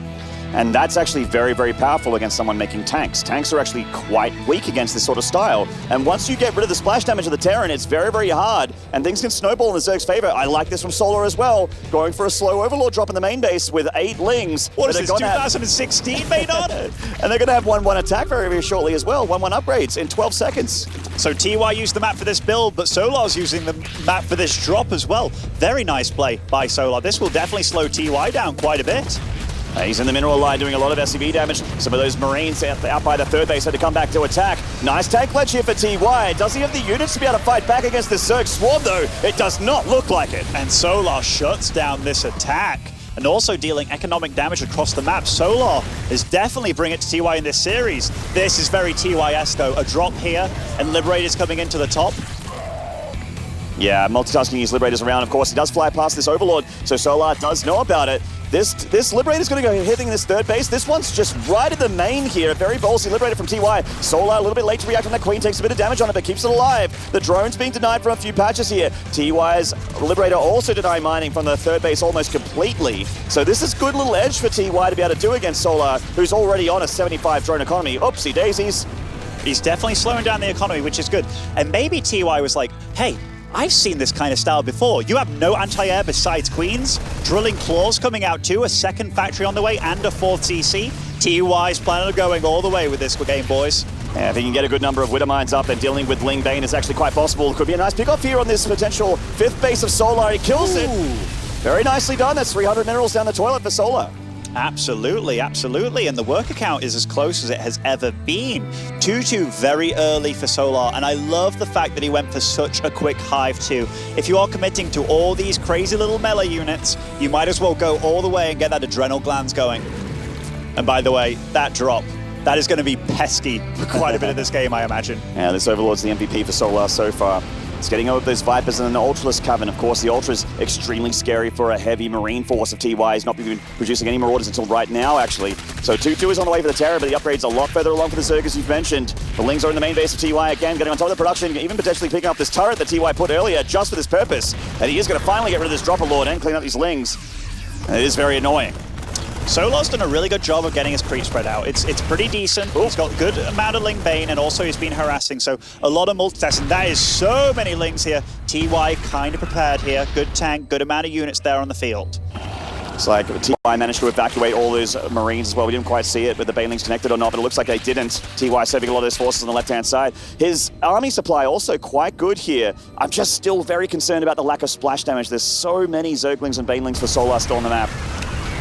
And that's actually very, very powerful against someone making tanks. Tanks are actually quite weak against this sort of style. And once you get rid of the splash damage of the Terran, it's very, very hard. And things can snowball in the Zerg's favor. I like this from Solar as well. Going for a slow Overlord drop in the main base with 8 Lings. What is this, 2016, Maynard? And they're going to have 1-1 attack very, very shortly as well. 1-1 upgrades in 12 seconds. So TY used the map for this build, but Solar's using the map for this drop as well. Very nice play by Solar. This will definitely slow TY down quite a bit. He's in the mineral line doing a lot of SCV damage. Some of those Marines out by the third base had to come back to attack. Nice tank ledge here for TY. Does he have the units to be able to fight back against this Zerg Swarm though? It does not look like it. And Solar shuts down this attack, and also dealing economic damage across the map. Solar is definitely bringing it to TY in this series. This is very TY-esque though. A drop here, and Liberator's coming into the top. Yeah, multitasking his Liberators around, of course. He does fly past this Overlord, so Solar does know about it. This Liberator's going to go hitting this third base. This one's just right at the main here. A very ballsy Liberator from TY. Solar a little bit late to react on that Queen, takes a bit of damage on it, but keeps it alive. The drone's being denied from a few patches here. TY's Liberator also denied mining from the third base almost completely. So this is good little edge for TY to be able to do against Solar, who's already on a 75 drone economy. Oopsie daisies. He's definitely slowing down the economy, which is good. And maybe TY was like, hey, I've seen this kind of style before. You have no anti-air besides Queens. Drilling Claws coming out too, a second factory on the way, and a 4th CC. TY's planning on going all the way with this game, boys. Yeah, if he can get a good number of Widowmines up, and dealing with Ling Bane is actually quite possible. Could be a nice pick-off here on this potential 5th base of Solar. He kills it. Very nicely done. That's 300 minerals down the toilet for Solar. Absolutely, absolutely. And the worker count is as close as it has ever been. 2-2 very early for Solar, and I love the fact that he went for such a quick hive too. If you are committing to all these crazy little melee units, you might as well go all the way and get that adrenal glands going. And by the way, that drop, that is going to be pesky for quite a bit of this game, I imagine. Yeah, this Overlord's the MVP for Solar so far. It's getting over those Vipers and an Ultralisk Coven. Of course, the Ultra's extremely scary for a heavy Marine force of TY. He's not been producing any Marauders until right now, actually. So 2-2 is on the way for the Terror, but the upgrade's a lot further along for the Zerg, as you've mentioned. The Lings are in the main base of TY again, getting on top of the production, even potentially picking up this turret that TY put earlier just for this purpose. And he is going to finally get rid of this Dropper Lord and clean up these Lings. And it is very annoying. Solar's done a really good job of getting his creep spread out. It's pretty decent. He's got good amount of Ling Bane, and also he's been harassing, so a lot of multitasking. That is so many Lings here. TY kind of prepared here. Good tank, good amount of units there on the field. It's like TY managed to evacuate all those Marines as well. We didn't quite see it, but the Banelings connected or not, but it looks like they didn't. TY serving a lot of his forces on the left-hand side. His army supply also quite good here. I'm just still very concerned about the lack of splash damage. There's so many Zerglings and Banelings for Solar still on the map.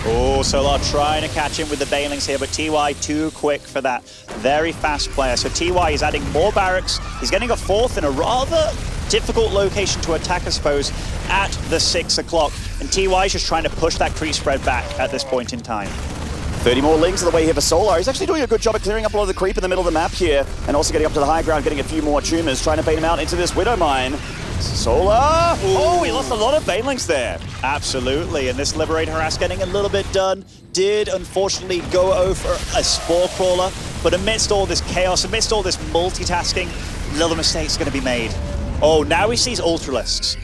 Oh, Solar trying to catch him with the Banelings here, but TY too quick for that. Very fast player. So TY is adding more barracks. He's getting a fourth in a rather difficult location to attack, I suppose, at the 6 o'clock. And TY is just trying to push that creep spread back at this point in time. 30 more Lings on the way here for Solar. He's actually doing a good job of clearing up a lot of the creep in the middle of the map here, and also getting up to the high ground, getting a few more tumors, trying to bait him out into this Widow Mine. Solar! Oh, he lost a lot of Banelings there. Absolutely, and this Liberator Harass getting a little bit done. Did unfortunately go over a Spore Crawler, but amidst all this chaos, amidst all this multitasking, little mistakes are going to be made. Oh, now he sees Ultralisks.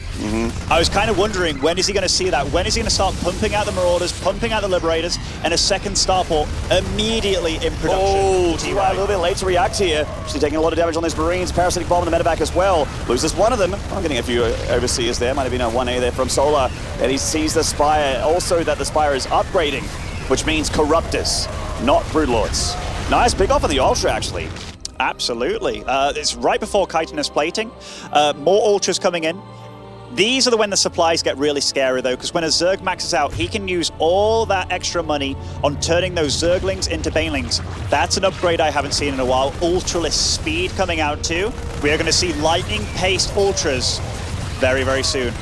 I was kind of wondering, when is he going to see that? When is he going to start pumping out the Marauders, pumping out the Liberators, and a second Starport immediately in production? Oh, TY a little bit late to react here. Actually taking a lot of damage on those Marines. Parasitic Bomb in the medevac as well. Loses one of them. I'm getting a few overseers there. Might have been a 1A there from Solar. And he sees the Spire. Also that the Spire is upgrading, which means Corruptors, not Broodlords. Nice pick off of the Ultra, actually. Absolutely. It's right before chitinous plating. More Ultras coming in. These are when the supplies get really scary, though, because when a Zerg maxes out, he can use all that extra money on turning those Zerglings into Banelings. That's an upgrade I haven't seen in a while. Ultralisk speed coming out, too. We are going to see lightning-paced Ultras very, very soon.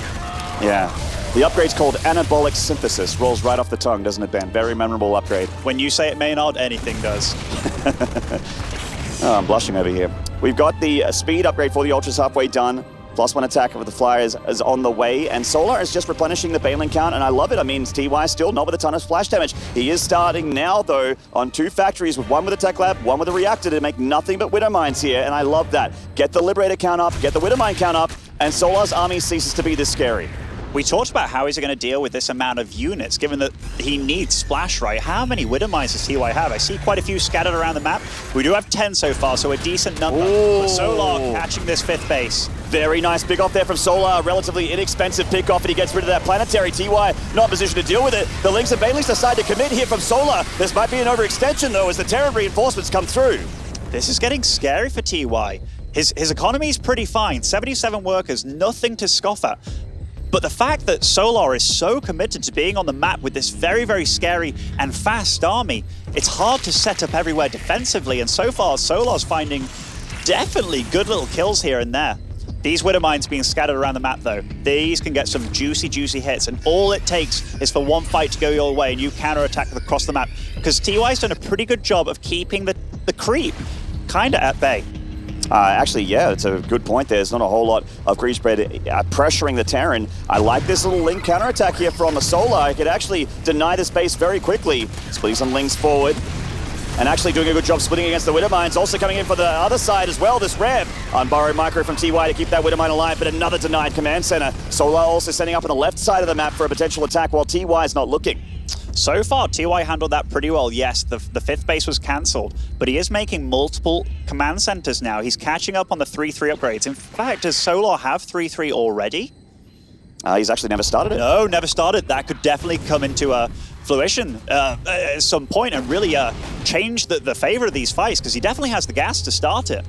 Yeah. The upgrade's called Anabolic Synthesis. Rolls right off the tongue, doesn't it, Ben? Very memorable upgrade. When you say it, Maynard, anything does. Oh, I'm blushing over here. We've got the speed upgrade for the Ultras halfway done. +1 attack with the Flyers is on the way, and Solar is just replenishing the Baneling count, and I love it. I mean, TY still not with a ton of splash damage. He is starting now, though, on 2 factories, with one with a Tech Lab, one with a Reactor to make nothing but Widow Mines here, and I love that. Get the Liberator count up, get the Widow Mine count up, and Solar's army ceases to be this scary. We talked about how he's going to deal with this amount of units, given that he needs splash, right? How many Widow Mines does TY have? I see quite a few scattered around the map. We do have 10 so far, so a decent number. Ooh. But Solar catching this 5th base. Very nice pick off there from Solar. A relatively inexpensive pick off, and he gets rid of that planetary. TY not in position to deal with it. The Lings and Banelings decide to commit here from Solar. This might be an overextension, though, as the Terran reinforcements come through. This is getting scary for TY. His economy is pretty fine. 77 workers, nothing to scoff at. But the fact that Solar is so committed to being on the map with this very, very scary and fast army, it's hard to set up everywhere defensively, and so far Solar's finding definitely good little kills here and there. These Widow Mines being scattered around the map, though, these can get some juicy, juicy hits, and all it takes is for one fight to go your way and you counter-attack across the map, because TY's done a pretty good job of keeping the creep kind of at bay. Actually, yeah, it's a good point there. There's not a whole lot of creep spread pressuring the Terran. I like this little Ling counterattack here from a Solar. I could actually deny this base very quickly. Splitting some Lings forward. And actually doing a good job splitting against the Widow Mines. Also coming in for the other side as well, this Rev. On borrowed micro from TY to keep that Widow Mine alive, but another denied command center. Solar also setting up on the left side of the map for a potential attack while TY is not looking. So far, TY handled that pretty well. Yes, the 5th base was cancelled, but he is making multiple command centers now. He's catching up on the 3-3 upgrades. In fact, does Solar have 3-3 already? He's actually never started it. No, never started. That could definitely come into fruition at some point and really change the favor of these fights, because he definitely has the gas to start it.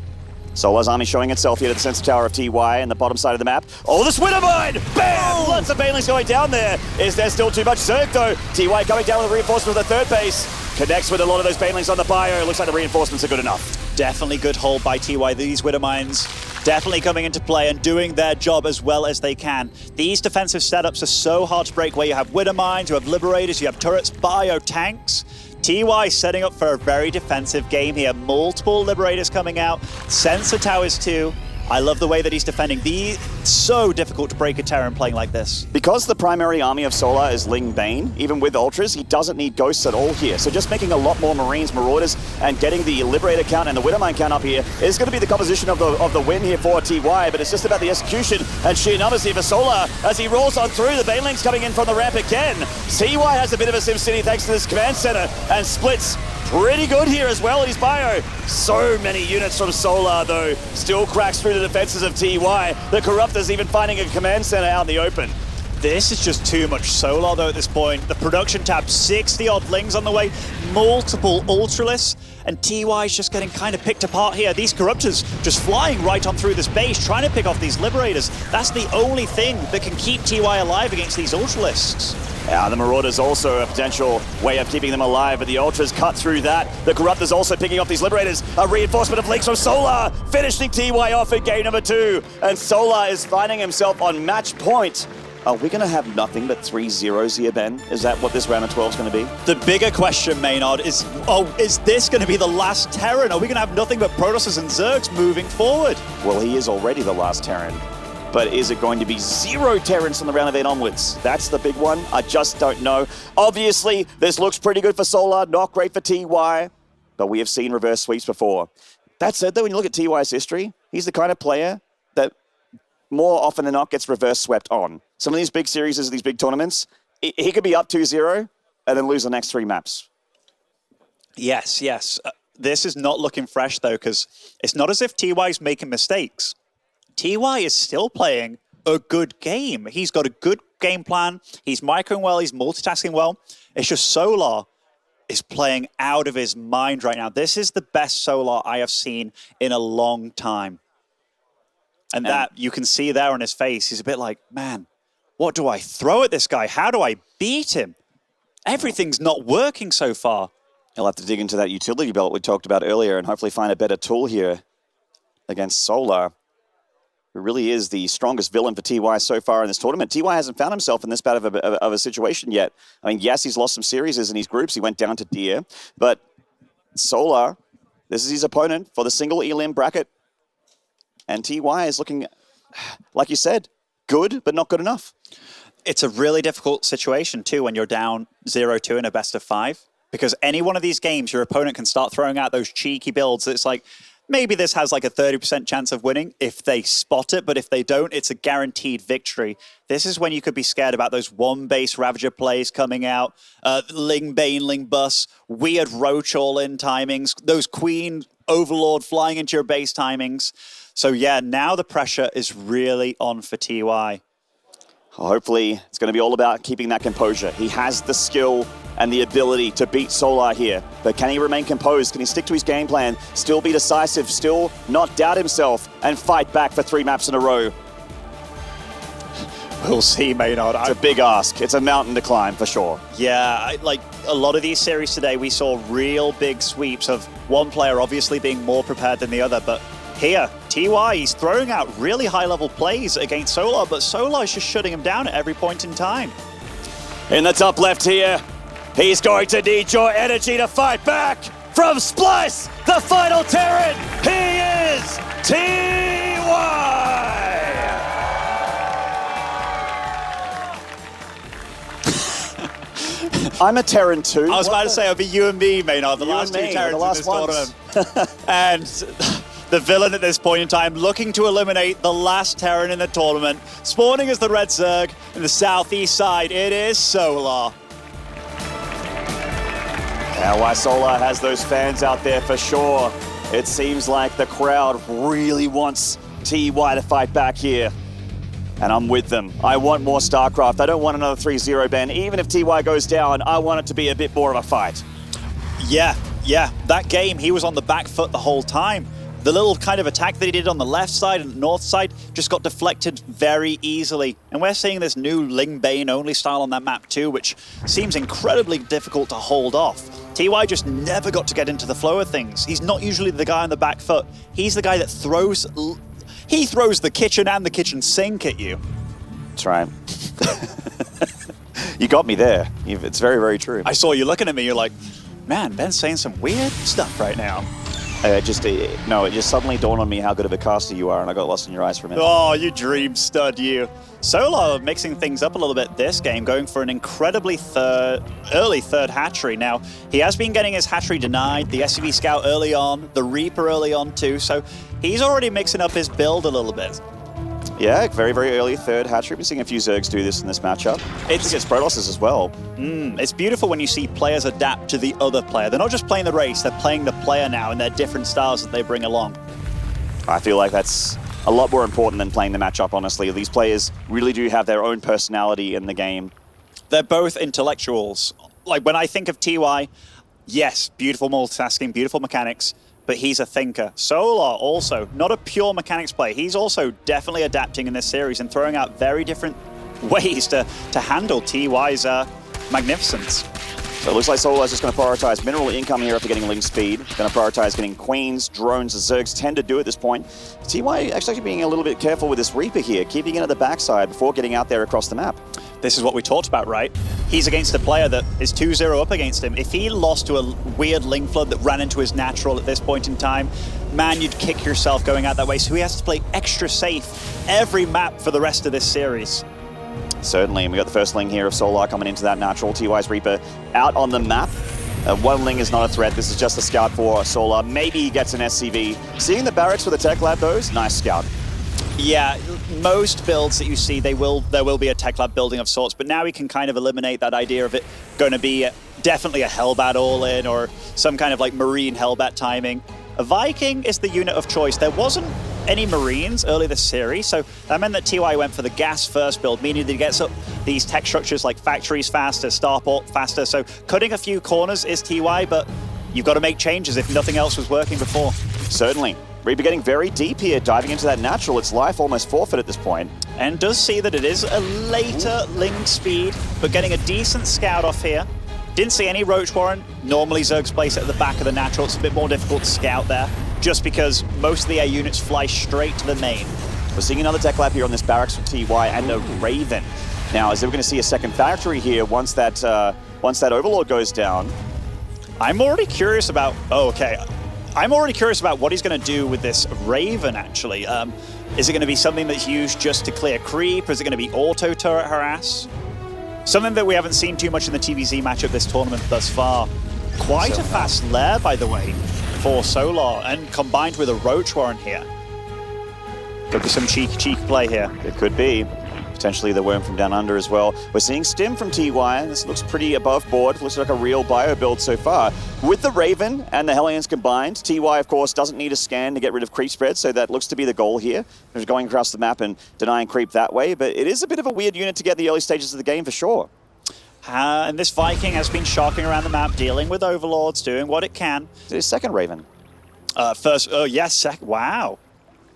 Solar's army showing itself here to the center tower of TY in the bottom side of the map. Oh, the Swinner Mine! Bam! Lots of banelings going down there. Is there still too much Zerg though? TY coming down with a reinforcement with the third base. Connects with a lot of those banelings on the bio. Looks like the reinforcements are good enough. Definitely good hold by TY. These Widow Mines definitely coming into play and doing their job as well as they can. These defensive setups are so hard to break, where you have Widow Mines, you have Liberators, you have turrets, bio, tanks. TY setting up for a very defensive game here. Multiple Liberators coming out. Sensor Towers too. I love the way that he's defending. So difficult to break a Terran playing like this. Because the primary army of Solar is Ling Bane, even with Ultras, he doesn't need Ghosts at all here. So just making a lot more Marines, Marauders, and getting the Liberator count and the Widowmine count up here is going to be the composition of the win here for TY, but it's just about the execution and sheer numbers here for Solar as he rolls on through. The Banelings coming in from the ramp again. TY has a bit of a SimCity thanks to this command center and splits pretty good here as well in his bio. So many units from Solar though, still cracks through the defenses of TY. The Corruptor's even finding a command center out in the open. This is just too much Solar though at this point. The production tab, 60 odd Lings on the way, multiple Ultralists, and TY is just getting kind of picked apart here. These Corruptors just flying right on through this base, trying to pick off these Liberators. That's the only thing that can keep TY alive against these Ultralists. Yeah, the Marauders also a potential way of keeping them alive, but the Ultras cut through that. The Corruptors also picking off these Liberators. A reinforcement of Links from Solar, finishing TY off in game number 2. And Solar is finding himself on match point. Are we going to have nothing but 3-0s here, Ben? Is that what this round of 12 is going to be? The bigger question, Maynard, is this going to be the last Terran? Are we going to have nothing but Protosses and Zergs moving forward? Well, he is already the last Terran. But is it going to be 0 Terrans from the round of 8 onwards? That's the big one. I just don't know. Obviously, this looks pretty good for Solar, not great for TY, but we have seen reverse sweeps before. That said, though, when you look at TY's history, he's the kind of player that more often than not gets reverse swept on. Some of these big series, these big tournaments, he could be up 2-0 and then lose the next 3 maps. Yes. This is not looking fresh, though, because it's not as if TY is making mistakes. TY is still playing a good game. He's got a good game plan. He's microing well. He's multitasking well. It's just Solar is playing out of his mind right now. This is the best Solar I have seen in a long time. And that you can see there on his face. He's a bit like, man, what do I throw at this guy? How do I beat him? Everything's not working so far. He'll have to dig into that utility belt we talked about earlier and hopefully find a better tool here against Solar, who really is the strongest villain for TY so far in this tournament. TY hasn't found himself in this bad of a situation yet. I mean, yes, he's lost some series in his groups. He went down to Deer, but Solar, this is his opponent for the single elim bracket. And TY is looking, like you said, good, but not good enough. It's a really difficult situation, too, when you're down 0-2 in a best of 5. Because any one of these games, your opponent can start throwing out those cheeky builds. It's like, maybe this has like a 30% chance of winning if they spot it, but if they don't, it's a guaranteed victory. This is when you could be scared about those one-base Ravager plays coming out, Ling Bane, Ling Bus, weird Roach all-in timings, those Queen Overlord flying into your base timings. So yeah, now the pressure is really on for TY. Hopefully, it's going to be all about keeping that composure. He has the skill and the ability to beat Solar here. But can he remain composed? Can he stick to his game plan? Still be decisive? Still not doubt himself and fight back for 3 maps in a row? We'll see, Maynard. It's a big ask. It's a mountain to climb for sure. Yeah, like a lot of these series today, we saw real big sweeps of one player obviously being more prepared than the other. But here, TY, he's throwing out really high-level plays against Solar, but Solar is just shutting him down at every point in time. In the top left here, he's going to need your energy to fight back. From Splice, the final Terran, he is TY! I'm a Terran too. I was about to say, it'll be you and me, Maynard, the last 2 Terrans in this tournament. And the villain at this point in time, looking to eliminate the last Terran in the tournament, spawning as the Red Zerg in the southeast side, it is Solar. Now, why Solar has those fans out there for sure. It seems like the crowd really wants TY to fight back here. And I'm with them. I want more StarCraft. I don't want another 3-0, Ben. Even if TY goes down, I want it to be a bit more of a fight. Yeah. That game, he was on the back foot the whole time. The little kind of attack that he did on the left side and north side just got deflected very easily. And we're seeing this new Ling Bane only style on that map too, which seems incredibly difficult to hold off. TY just never got to get into the flow of things. He's not usually the guy on the back foot. He's the guy that throws the kitchen and the kitchen sink at you. That's right. You got me there. It's very, very true. I saw you looking at me, you're like, man, Ben's saying some weird stuff right now. It just suddenly dawned on me how good of a caster you are, and I got lost in your eyes for a minute. Oh, you dream stud, you. Solar mixing things up a little bit this game, going for an incredibly early third hatchery. Now, he has been getting his hatchery denied, the SCV Scout early on, the Reaper early on too, so he's already mixing up his build a little bit. Yeah, very, very early third hatchery. We've been seeing a few Zergs do this in this matchup. It's against Protosses as well. It's beautiful when you see players adapt to the other player. They're not just playing the race, they're playing the player now and their different styles that they bring along. I feel like that's a lot more important than playing the matchup, honestly. These players really do have their own personality in the game. They're both intellectuals. Like when I think of TY, yes, beautiful multitasking, beautiful mechanics, but he's a thinker. Solar also, not a pure mechanics player. He's also definitely adapting in this series and throwing out very different ways to handle TY's magnificence. So it looks like Solar is just going to prioritize mineral income here after getting Ling speed. Going to prioritize getting Queens, drones, as Zergs tend to do at this point. TY actually being a little bit careful with this Reaper here, keeping it at the backside before getting out there across the map. This is what we talked about, right? He's against a player that is 2-0 up against him. If he lost to a weird Ling Flood that ran into his natural at this point in time, man, you'd kick yourself going out that way. So he has to play extra safe every map for the rest of this series. Certainly, and we got the first Ling here of Solar coming into that natural. TY's Reaper out on the map. One Ling is not a threat. This is just a scout for Solar. Maybe he gets an SCV. Seeing the barracks for the tech lab, though, is nice scout. Yeah, most builds that you see, there will be a tech lab building of sorts, but now we can kind of eliminate that idea of it going to be definitely a Hellbat all-in or some kind of like Marine Hellbat timing. A Viking is the unit of choice. There wasn't any Marines early this series, so that meant that TY went for the gas first build, meaning that he gets up these tech structures like factories faster, starport faster, so cutting a few corners is TY, but you've got to make changes if nothing else was working before. Certainly. Reaper getting very deep here, diving into that natural. Its life almost forfeit at this point. And does see that it is a later Ling speed, but getting a decent scout off here. Didn't see any Roach Warren. Normally Zergs place it at the back of the natural. It's a bit more difficult to scout there, just because most of the air units fly straight to the main. We're seeing another tech lab here on this barracks for TY and a Raven. Now, is there going to see a second factory here once that Overlord goes down? I'm already curious about... Oh, okay. I'm already curious about what he's going to do with this Raven, actually. Is it going to be something that's used just to clear creep? Or is it going to be auto-turret harass? Something that we haven't seen too much in the TVZ matchup this tournament thus far. Quite a fast lair, by the way, for Solar, and combined with a Roach Warren here. Could be some cheeky play here. It could be. Potentially the Worm from down under as well. We're seeing Stim from TY. This looks pretty above board. Looks like a real bio build so far. With the Raven and the Hellions combined, TY, of course, doesn't need a scan to get rid of creep spread, so that looks to be the goal here. They're going across the map and denying creep that way, but it is a bit of a weird unit to get the early stages of the game for sure. And this Viking has been shocking around the map, dealing with Overlords, doing what it can. It's his second Raven. Wow.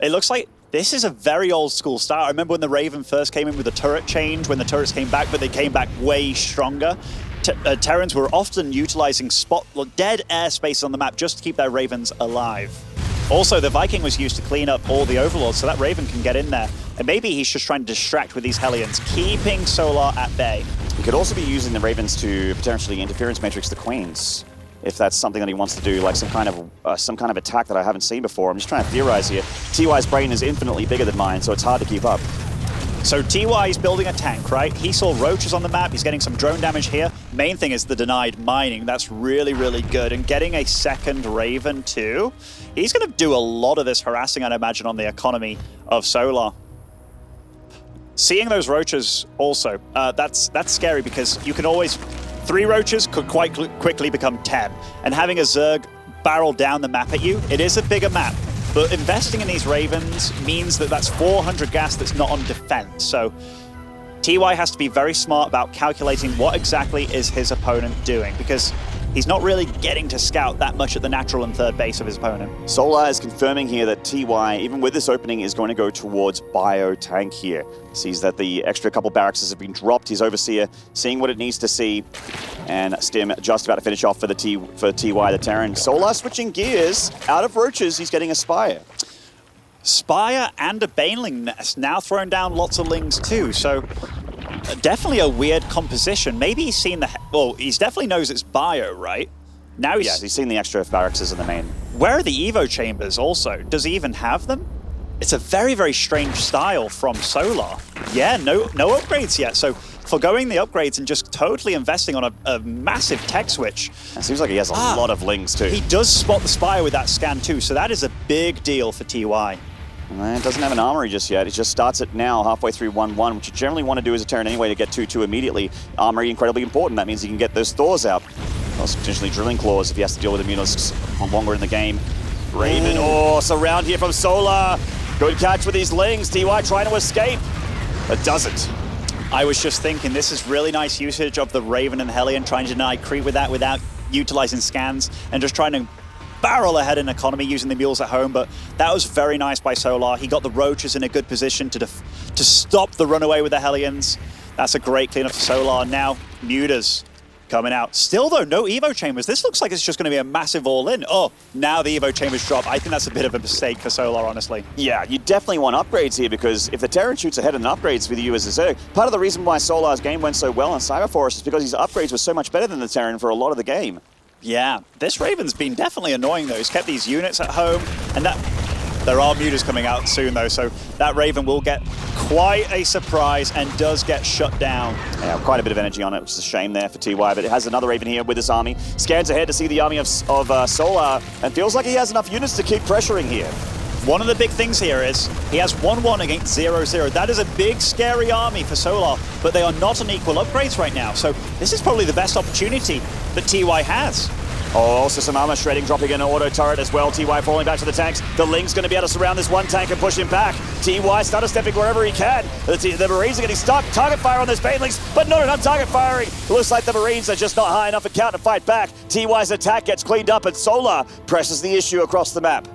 It looks like this is a very old school style. I remember when the Raven first came in with the turret change, when the turrets came back, but they came back way stronger. Terrans were often utilizing dead airspace on the map just to keep their Ravens alive. Also, the Viking was used to clean up all the Overlords, so that Raven can get in there. And maybe he's just trying to distract with these Hellions, keeping Solar at bay. He could also be using the Ravens to potentially interference matrix the Queens, if that's something that he wants to do, like some kind of attack that I haven't seen before. I'm just trying to theorize here. TY's brain is infinitely bigger than mine, so it's hard to keep up. So TY is building a tank, right? He saw roaches on the map. He's getting some drone damage here. Main thing is the denied mining. That's really, really good. And getting a second Raven too. He's going to do a lot of this harassing, I'd imagine, on the economy of Solar. Seeing those roaches also, that's scary because you can always... 3 roaches could quite quickly become 10. And having a Zerg barrel down the map at you, it is a bigger map. But investing in these Ravens means that that's 400 gas that's not on defense. So TY has to be very smart about calculating what exactly is his opponent doing. Because he's not really getting to scout that much at the natural and third base of his opponent. Solar is confirming here that TY, even with this opening, is going to go towards Bio Tank here. Sees that the extra couple barracks have been dropped. His Overseer seeing what it needs to see. And Stim just about to finish off for the TY, the Terran. Solar switching gears. Out of Roaches, he's getting a Spire. Spire and a Baneling Nest, now throwing down lots of Lings too, so definitely a weird composition. Maybe he's seen the... Well, he definitely knows it's Bio, right? Now he's seen the extra barracks in the main. Where are the Evo chambers also? Does he even have them? It's a very, very strange style from Solar. Yeah, no upgrades yet, so forgoing the upgrades and just totally investing on a massive tech switch. It seems like he has a lot of Lings too. He does spot the Spire with that scan too, so that is a big deal for TY. It doesn't have an armory just yet. It just starts it now, halfway through 1-1, which you generally want to do as a Terran anyway to get 2-2 immediately. Armory incredibly important. That means you can get those Thors out. Also potentially Drilling Claws if he has to deal with Immunisks longer in the game. Raven, surround here from Solar. Good catch with these Lings. TY trying to escape, but doesn't. I was just thinking, this is really nice usage of the Raven and Hellion, trying to deny creep with that without utilizing scans and just trying to barrel ahead in economy using the mules at home, but that was very nice by Solar. He got the Roaches in a good position to stop the runaway with the Hellions. That's a great cleanup for Solar. Now, Mutas coming out. Still though, no Evo Chambers. This looks like it's just going to be a massive all-in. Oh, now the Evo Chambers drop. I think that's a bit of a mistake for Solar, honestly. Yeah, you definitely want upgrades here because if the Terran shoots ahead in upgrades with you as a Zerg, part of the reason why Solar's game went so well on Cyber Forest is because his upgrades were so much better than the Terran for a lot of the game. Yeah, this Raven's been definitely annoying though. He's kept these units at home, and there are Mutas coming out soon though, so that Raven will get quite a surprise and does get shut down. Yeah, quite a bit of energy on it, which is a shame there for TY, but it has another Raven here with this army. Scans ahead to see the army of Solar, and feels like he has enough units to keep pressuring here. One of the big things here is he has 1-1 against 0-0. That is a big, scary army for Solar, but they are not on equal upgrades right now. So this is probably the best opportunity that TY has. Also some armor shredding, dropping an auto turret as well. TY falling back to the tanks. The Ling's going to be able to surround this one tank and push him back. TY stutter stepping wherever he can. The Marines are getting stuck. Target fire on those Banelings, but not enough target firing. It looks like the Marines are just not high enough in count to fight back. TY's attack gets cleaned up, and Solar presses the issue across the map.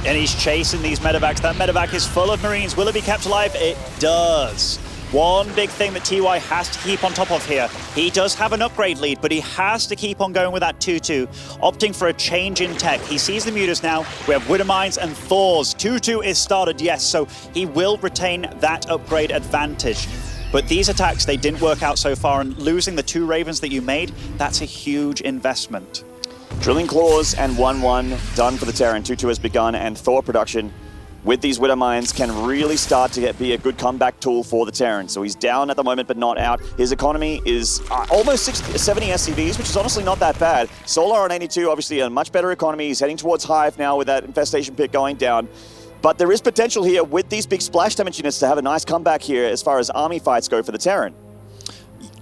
And he's chasing these medevacs. That medevac is full of Marines. Will it be kept alive? It does. One big thing that TY has to keep on top of here. He does have an upgrade lead, but he has to keep on going with that 2-2, opting for a change in tech. He sees the Mutas now. We have Widowmines and Thors. 2-2 is started, yes, so he will retain that upgrade advantage. But these attacks, they didn't work out so far, and losing the 2 Ravens that you made, that's a huge investment. Drilling Claws and 1-1 done for the Terran. 2-2 has begun, and Thor production with these Widowmines can really start to be a good comeback tool for the Terran. So he's down at the moment, but not out. His economy is almost 70 SCVs, which is honestly not that bad. Solar on 82, obviously a much better economy. He's heading towards Hive now with that infestation pit going down. But there is potential here with these big splash damage units to have a nice comeback here as far as army fights go for the Terran.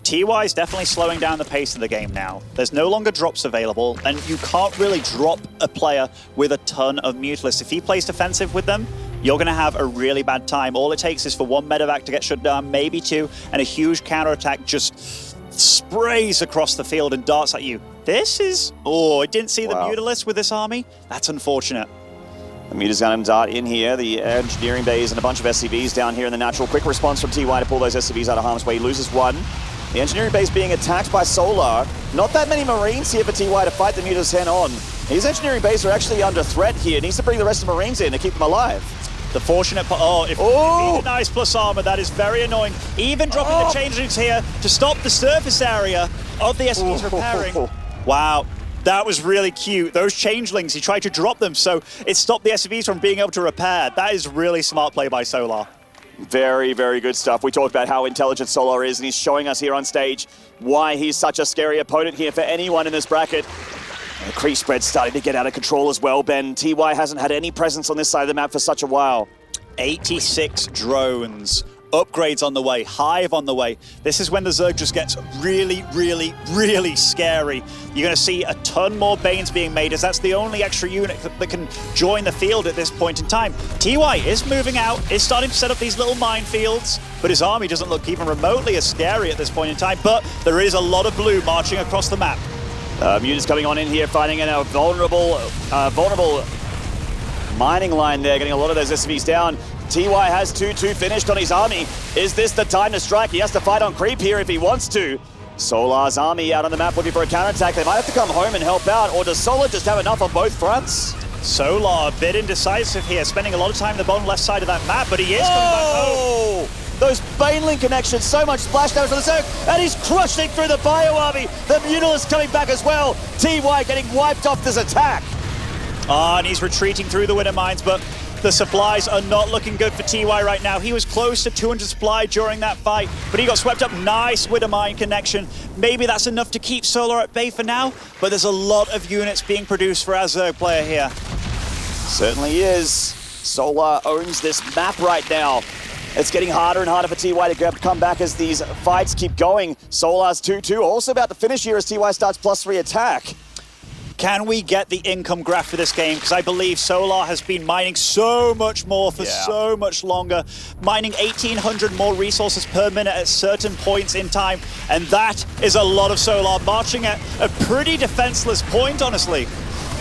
TY is definitely slowing down the pace of the game now. There's no longer drops available, and you can't really drop a player with a ton of Mutalisks. If he plays defensive with them, you're going to have a really bad time. All it takes is for one medevac to get shut down, maybe 2, and a huge counterattack just sprays across the field and darts at you. This is... Oh, I didn't see the Mutalisks with this army. That's unfortunate. The Muta's going to dart in here. The engineering bays and a bunch of SCVs down here in the natural. Quick response from TY to pull those SCVs out of harm's way. He loses 1. The engineering base being attacked by Solar. Not that many Marines here for TY to fight the Mutas head on. His engineering base are actually under threat here. Needs to bring the rest of the Marines in to keep them alive. The fortunate part, if he denies plus armor, that is very annoying. Even dropping the changelings here to stop the surface area of the SCVs repairing. Wow, that was really cute. Those changelings, he tried to drop them, so it stopped the SCVs from being able to repair. That is really smart play by Solar. Very, very good stuff. We talked about how intelligent Solar is, and he's showing us here on stage why he's such a scary opponent here for anyone in this bracket. The creep spread's starting to get out of control as well, Ben. TY hasn't had any presence on this side of the map for such a while. 86 drones. Upgrades on the way. Hive on the way. This is when the Zerg just gets really, really, really scary. You're going to see a ton more Banes being made, as that's the only extra unit that can join the field at this point in time. TY is moving out, is starting to set up these little minefields, but his army doesn't look even remotely as scary at this point in time. But there is a lot of blue marching across the map. Muta's coming on in here, finding a vulnerable mining line there, getting a lot of those SCVs down. TY has 2-2 finished on his army. Is this the time to strike? He has to fight on creep here if he wants to. Solar's army out on the map looking for a counterattack. They might have to come home and help out, or does Solar just have enough on both fronts? Solar a bit indecisive here, spending a lot of time on the bottom left side of that map, but he is coming back home. Those Baneling connections, so much splash damage on the Zerg, and he's crushing through the Bio army. The Mutalisk coming back as well. TY getting wiped off this attack. And he's retreating through the Winter Mines, but the supplies are not looking good for TY right now. He was close to 200 supply during that fight, but he got swept up. Nice Winter Mine connection. Maybe that's enough to keep Solar at bay for now, but there's a lot of units being produced for our Zerg player here. Certainly is. Solar owns this map right now. It's getting harder and harder for TY to come back as these fights keep going. Solar's 2-2, also about to finish here as TY starts +3 attack. Can we get the income graph for this game? Because I believe Solar has been mining so much more for so much longer, mining 1,800 more resources per minute at certain points in time, and that is a lot of Solar marching at a pretty defenseless point, honestly.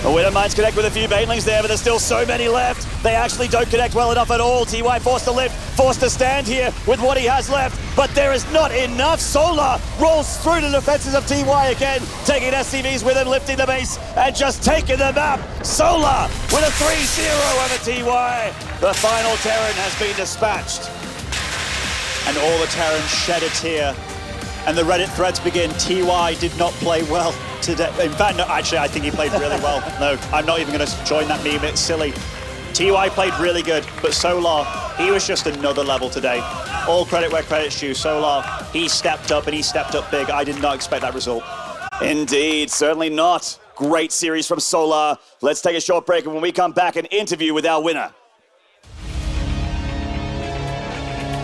The Winter Mines connect with a few Banelings there, but there's still so many left. They actually don't connect well enough at all. TY forced to lift, forced to stand here with what he has left, but there is not enough. Solar rolls through the defenses of TY again, taking SCVs with him, lifting the base, and just taking the map. Solar with a 3-0 over TY. The final Terran has been dispatched. And all the Terrans shed a tear. And the Reddit threads begin. TY did not play well today. In fact, no, actually, I think he played really well. No, I'm not even going to join that meme. It's silly. TY played really good, but Solar, he was just another level today. All credit where credit's due. Solar, he stepped up, and he stepped up big. I did not expect that result. Indeed, certainly not. Great series from Solar. Let's take a short break, and when we come back, an interview with our winner.